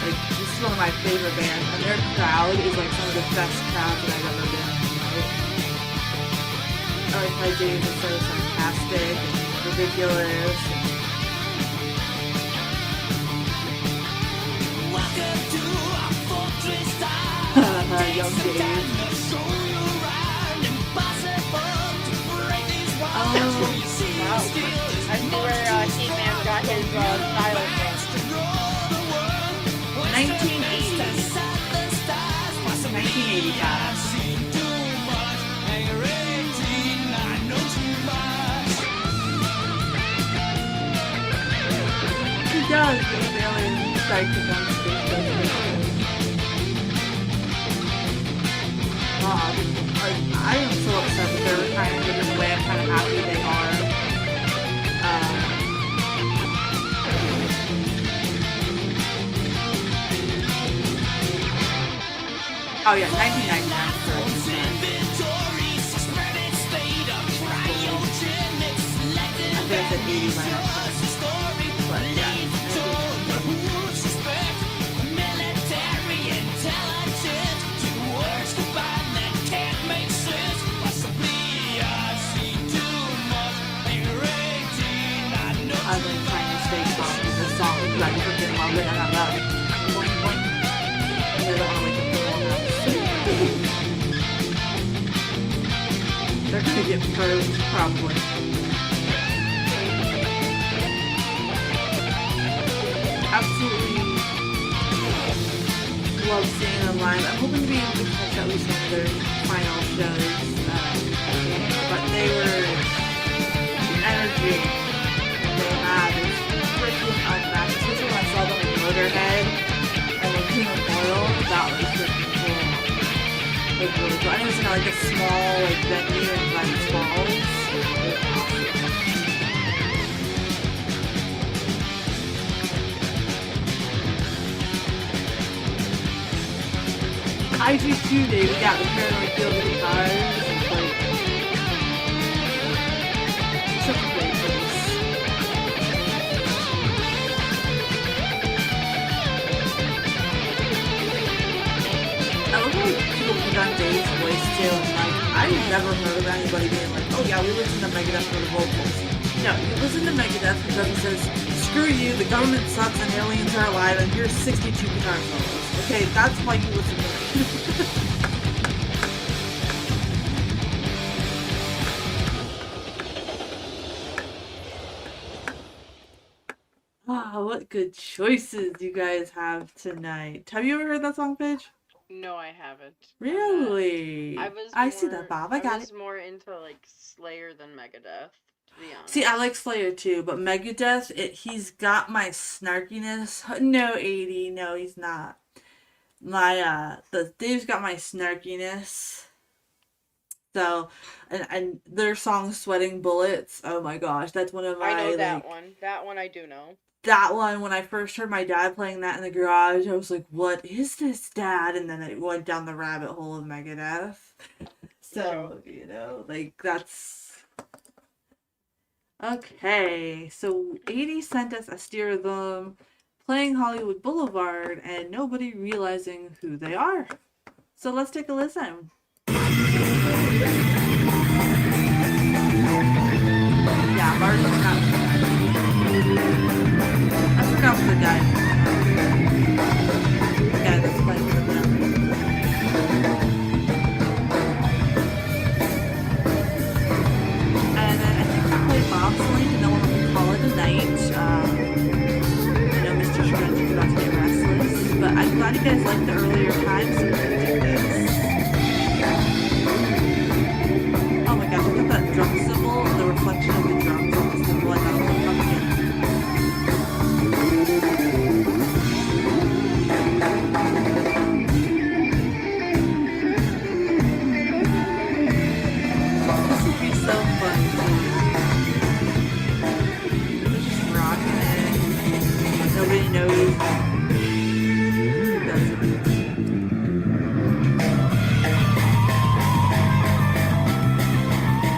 Like, this is one of my favorite bands, and their crowd is like some of the best crowds that I've ever been in. Right? I like how James is so sarcastic and ridiculous. Young James. Wow. I see where Heatman got his style from. 1980. 1985. He does, but he's really psychic on stage. I am so upset that they're retiring, but in a way I'm kind of happy they are. Oh yeah, 1999. I think I said 80 by now. But yeah. I've been trying to stay calm with this song because I freaking love it and I'm not boing boing. And I don't want to wake up for They're gonna get proved, probably. Absolutely love seeing them live. I'm hoping to be able to catch at least one of their final shows. But they were the energy they had is freaking unmatched. Especially when I saw them in Motorhead and then King of Oil, that was freaking cool. Like really cool. And it was in like a small like venue in Glens Falls. It was awesome. I do too, Dave. We got the Paranoid Field of Guitars. It's like such a great place. I love how people put on Dave's voice too, and like I've never heard of anybody being like, "Oh yeah, we listen to Megadeth for the vocals." No, you listen to Megadeth because it says, "Screw you, the government sucks, and aliens are alive, and here's 62 guitar solos." Okay, that's why you listen to it. Ah, what good choices you guys have tonight. Have you ever heard that song, Paige? No, I haven't. Really? I see that, Bob. I got was it. more into like Slayer than Megadeth, to be honest. See, I like Slayer too, but Megadeth, he's got my snarkiness. No, 80. No, he's not. Dave's got my snarkiness. So, and their song "Sweating Bullets." Oh my gosh, that's one of my. I know that like, one. That one I do know. That one, when I first heard my dad playing that in the garage, I was like, "What is this, Dad?" And then it went down the rabbit hole of Megadeth. So, you know, like that's Okay, so 80 sent us a steer of them playing Hollywood Boulevard and nobody realizing who they are. So let's take a listen. Yeah, Martin Scott. I forgot the guy. The guy that's playing with them. And then I think we played Bobsling, and then we'll call it a night. I know Mr. Stretch is about to get restless, but I'm glad you guys liked the earlier time, so we can do this. Oh my gosh, I got that drum cymbal, the reflection of the drums on the cymbal. I got a little pumpkin. This would be so fun too. We're just rocking it. Nobody knows. That's it.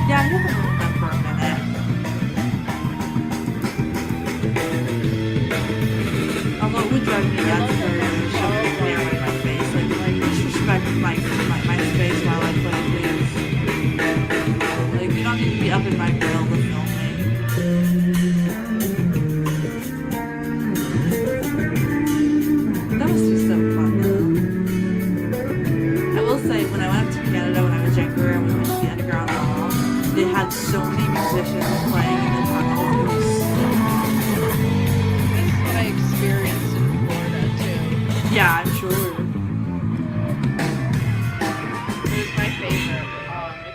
Yeah, I haven't heard them for a minute. Although it would drive me nuts for shoving the camera in my face. Like disrespect my space while I play, please. Like, you don't need to be up in my grill to film me. That must be so fun, though. I will say, when I went up to Canada when I was younger and we went to the Underground Mall, they had so many musicians playing in the tunnel. It was That's what I experienced in Florida too. yeah, I'm sure. It was my favorite,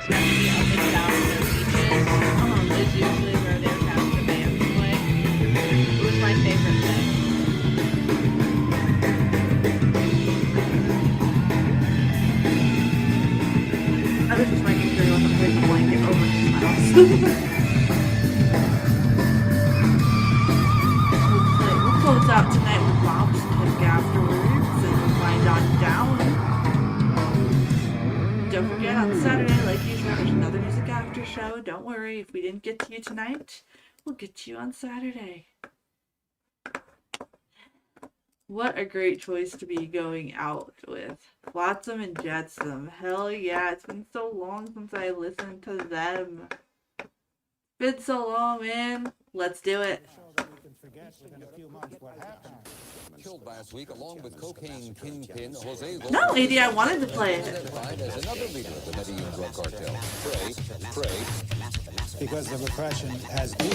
especially up and down the beaches. Is usually where their cast of bands play. It was my favorite thing. I was just making sure he wasn't putting a blanket over his mouth. We'll close out tonight with Bob's Pick afterwards and wind on down. Don't forget, on Saturday, like usual, there's another music after show. Don't worry, if we didn't get to you tonight, we'll get to you on Saturday. What a great choice to be going out with. Flotsam and Jetsam. Hell yeah, it's been so long since I listened to them. Been so long, man. Let's do it. Killed last week along with cocaine kingpin Jose No, lady, I wanted to play it. identified as another leader of the Medellin drug cartel. Pray. Because the repression has been.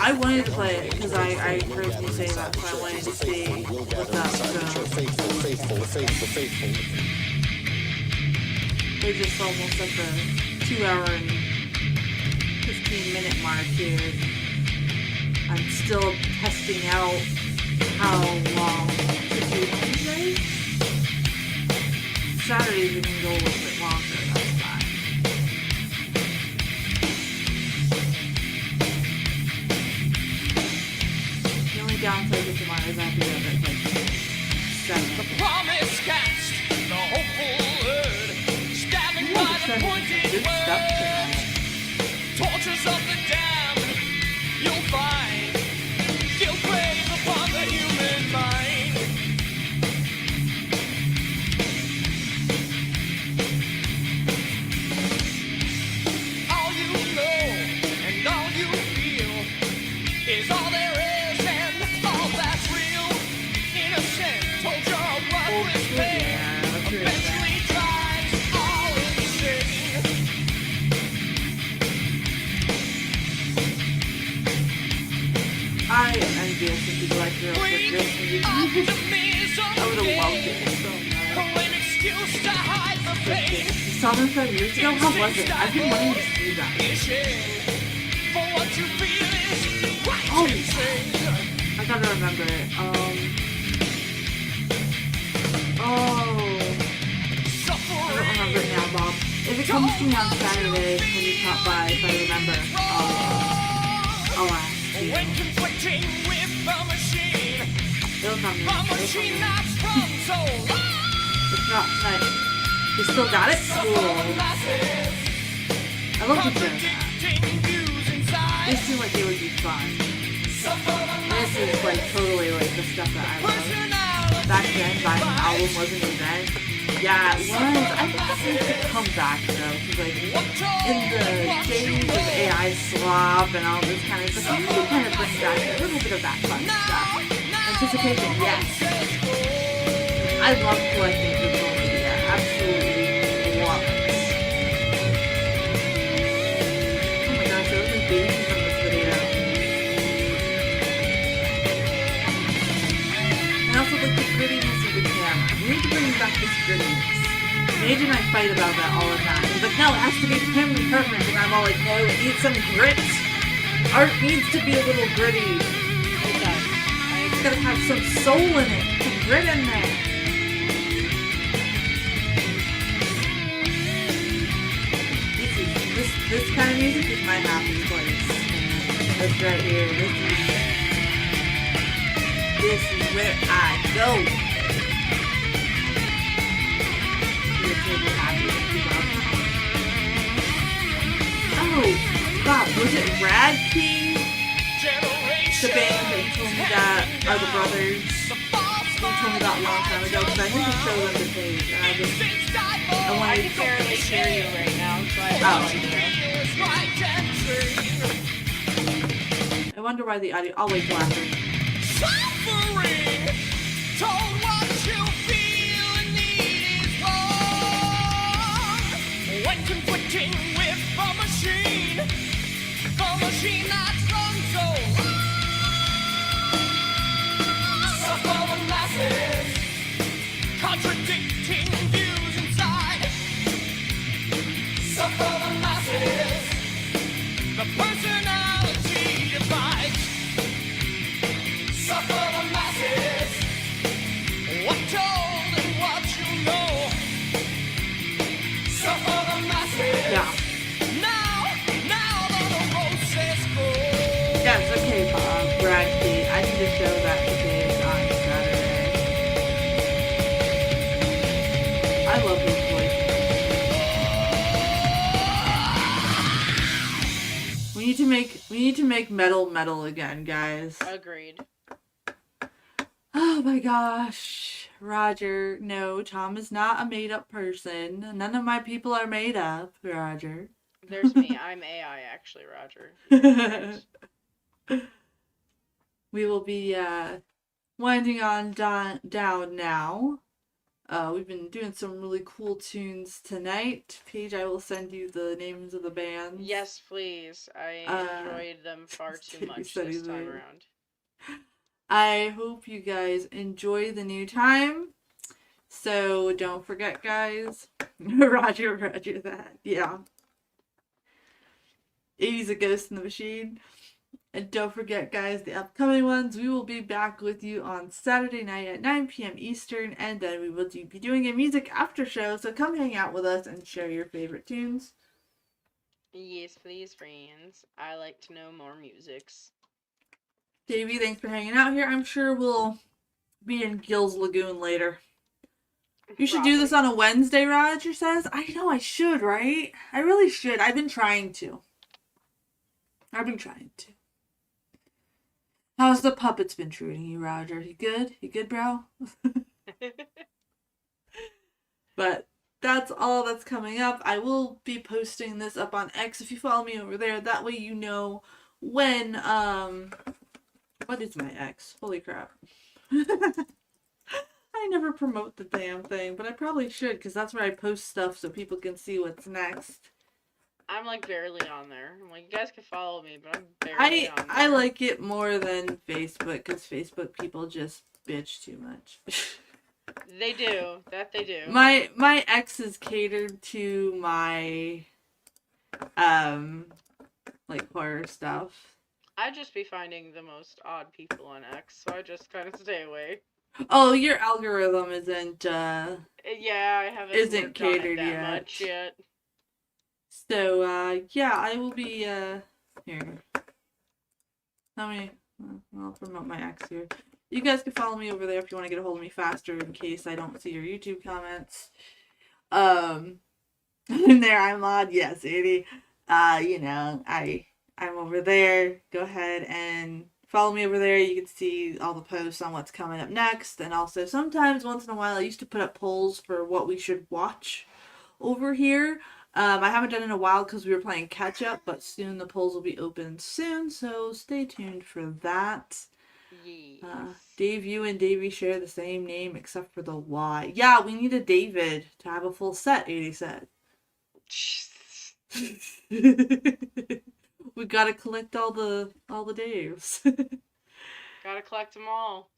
I wanted to play it because I heard you say that, so I wanted to see what's up. So we're just almost at the 2 hour and 15-minute mark here. I'm still testing out how long to do Tuesdays. Saturdays we can go a little bit longer, that's fine. The only downside of tomorrow is I have to get up at like 7. Promise cast, the hopeful word, standing by the pointed Good stuff word. tonight. Tortures of the damned, you'll find. Guilt plays upon the human mind. All you know and all you feel is all there is and all that's real. Innocent told you what Old was school, pain. yeah, let's hear that. Eventually drives all insane. I am envious of people like girls with girls music. I would have loved it so much. You saw them 5 years ago? How was it? I've been wanting to see that. Oh, I gotta remember it. I don't remember it now, Bob. If it comes to me on Saturday when you stop by, if I remember, I'll ask you. When conflicting with the machine, It'll come to me. the It'll come to machine me. that's from so If not tonight. You still got it? Cool. I love to share that. They seem like they would be fun. This is like totally like the stuff that I love. Back then, buying an album was an event. Yeah, it was. I think this needs to come back though, because like in the days of AI slop and all this kind of stuff, we need to kind of bring back a little bit of that fun stuff. Anticipation, yes. I love collecting digital media. Absolutely love it. Oh my gosh, there was a baby from this video. I also like the grittiness of the camera. We need to bring back this grittiness. Paige and I fight about that all the time. He's like, no, it has to be family preference. And I'm all like, no, it needs some grit. Art needs to be a little gritty. It's gotta have some soul in it. Some grit in there. This kind of music is my happy place. This right here. This is where I go. Oh, God, was it Rad King? The band that you told me that are the brothers. You told me that a long time ago because I need to show them the page and I I wanted can barely hear you right now, so I wonder why the audio. I'll wait till after. Suffering, told what you feel and need is wrong. When conflicting with the machine that's run so long. Suffer the masses, contradicting views inside. Suffer the masses, the personality divides. Suffer the masses, what told and what you know. Suffer the masses. Yeah. Now the roses go. Yes, okay, Bob. Brad Kate. I need to show that today on Saturday. I love his voice. We need to make metal again, guys. agreed. Oh my gosh. Roger, no, Tom is not a made up person. None of my people are made up, Roger. There's me. I'm AI, actually, Roger. We will be winding on down now. We've been doing some really cool tunes tonight. Paige, I will send you the names of the bands. Yes, please. I enjoyed them far too much this time around. I hope you guys enjoy the new time. So don't forget, guys. Roger that. Yeah. 80's a Ghost in the Machine. And don't forget, guys, the upcoming ones. We will be back with you on Saturday night at 9 p.m. Eastern. And then we will be doing a music after show. So come hang out with us and share your favorite tunes. Yes, please, friends. I like to know more musics. Davey, thanks for hanging out here. I'm sure we'll be in Gills Lagoon later. You should do this on a Wednesday, Roger says. I know I should, right? I really should. I've been trying to. How's the puppets been treating you, Roger? You good? You good, bro? But that's all that's coming up. I will be posting this up on X if you follow me over there. That way you know when, what is my X? Holy crap. I never promote the damn thing, but I probably should because that's where I post stuff so people can see what's next. I'm like barely on there. I'm like, you guys can follow me, but I'm barely on there. I like it more than Facebook because Facebook people just bitch too much. They do. That they do. My X is catered to my like horror stuff. I just be finding the most odd people on X, so I just kind of stay away. Oh, your algorithm isn't Yeah, I haven't Isn't worked on it catered that yet. much yet. So yeah, I will be here. I'll promote my X here. You guys can follow me over there if you want to get a hold of me faster in case I don't see your YouTube comments. In there I'm odd, yes, 80. You know, I'm over there. Go ahead and follow me over there. You can see all the posts on what's coming up next. And also sometimes once in a while I used to put up polls for what we should watch over here. I haven't done it in a while because we were playing catch up, but soon the polls will be open soon, so stay tuned for that. Yes. Dave, you and Davey share the same name except for the Y. Yeah, we need a David to have a full set, 80 said. We gotta collect all the Daves. Gotta collect them all.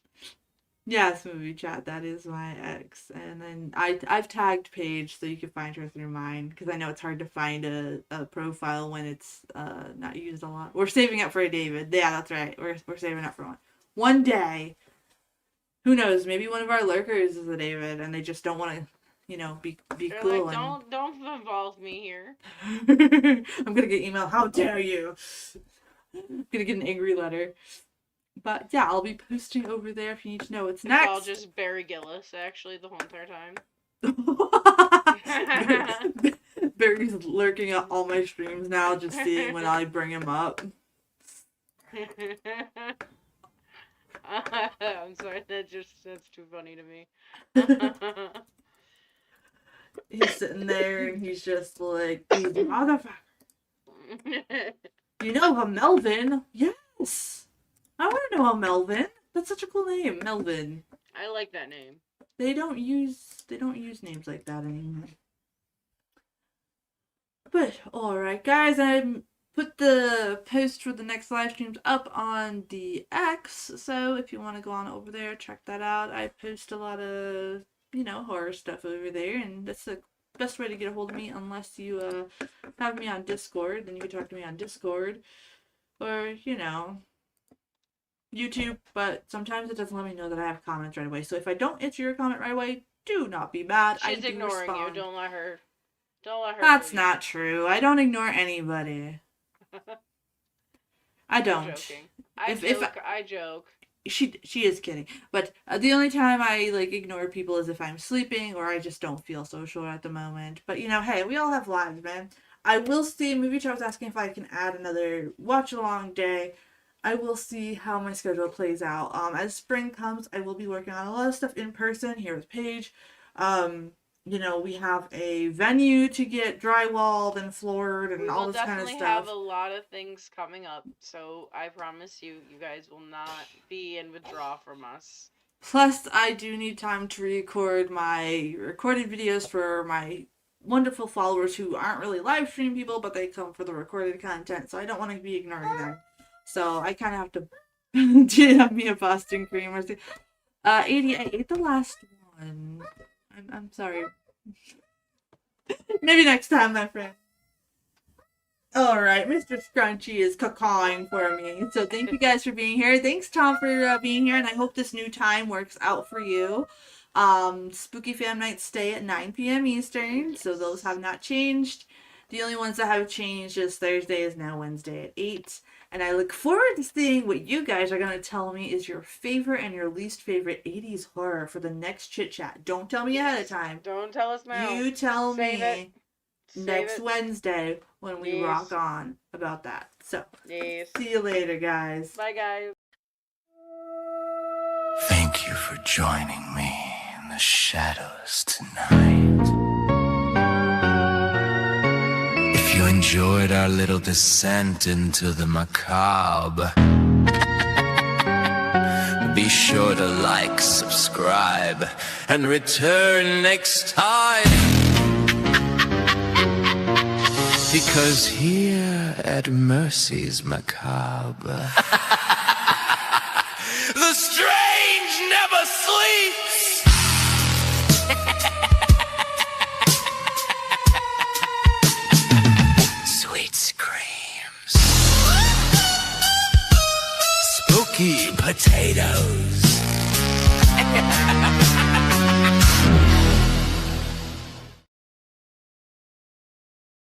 Yes, movie chat. That is my ex, and then I've tagged Paige so you can find her through mine because I know it's hard to find a profile when it's not used a lot. We're saving up for a David. Yeah, that's right. We're saving up for one. One day, who knows? Maybe one of our lurkers is a David, and they just don't want to, you know, be They're cool. like, don't involve me here. I'm gonna get email. How dare you? I'm gonna get an angry letter. But yeah, I'll be posting over there if you need to know what's next. It's all just Barry Gillis, actually, the whole entire time. Barry's lurking at all my streams now, just seeing when I bring him up. I'm sorry, that's too funny to me. He's sitting there and he's just like, "You motherfucker. You know a Melvin?" Yes. I want to know a Melvin. That's such a cool name, Melvin. I like that name. They don't use names like that anymore. But alright guys, I put the post for the next live streams up on the X, so if you want to go on over there, check that out. I post a lot of, you know, horror stuff over there, and that's the best way to get a hold of me unless you have me on Discord. Then you can talk to me on Discord, or, you know, YouTube, but sometimes it doesn't let me know that I have comments right away. So if I don't answer your comment right away, do not be mad. She's I do ignoring respond. you. Don't let her. That's fool you. not true. I don't ignore anybody. I I'm don't. joking. I joke. She is kidding. But the only time I like ignore people is if I'm sleeping or I just don't feel social at the moment. But you know, hey, we all have lives, man. I will see. Movie Chat was asking if I can add another watch along day. I will see how my schedule plays out. As spring comes, I will be working on a lot of stuff in person here with Paige. You know, we have a venue to get drywalled and floored and all this kind of We'll definitely stuff. have a lot of things coming up, so I promise you guys will not be in withdrawal from us. Plus, I do need time to record my recorded videos for my wonderful followers who aren't really live stream people, but they come for the recorded content, so I don't want to be ignoring them. So I kind of have to have me a Boston cream or something. 80, I ate the last one. I'm sorry. Maybe next time, my friend. Alright, Mr. Scrunchy is cacawing for me. So thank you guys for being here. Thanks, Tom, for being here, and I hope this new time works out for you. Spooky Fam Nights stay at 9 p.m. Eastern, so those have not changed. The only ones that have changed is Thursday is now Wednesday at 8. And I look forward to seeing what you guys are going to tell me is your favorite and your least favorite 80s horror for the next chit chat. Don't tell me ahead of time. Don't tell us now. You tell Save me it. next Save it. Wednesday when we Yes. rock on about that. So, Yes. see you later, guys. Bye, guys. Thank you for joining me in the shadows tonight. If you enjoyed our little descent into the macabre, be sure to like, subscribe, and return next time. Because here at Mercy's Macabre, the strange never sleeps. Sweet screams, spooky potatoes.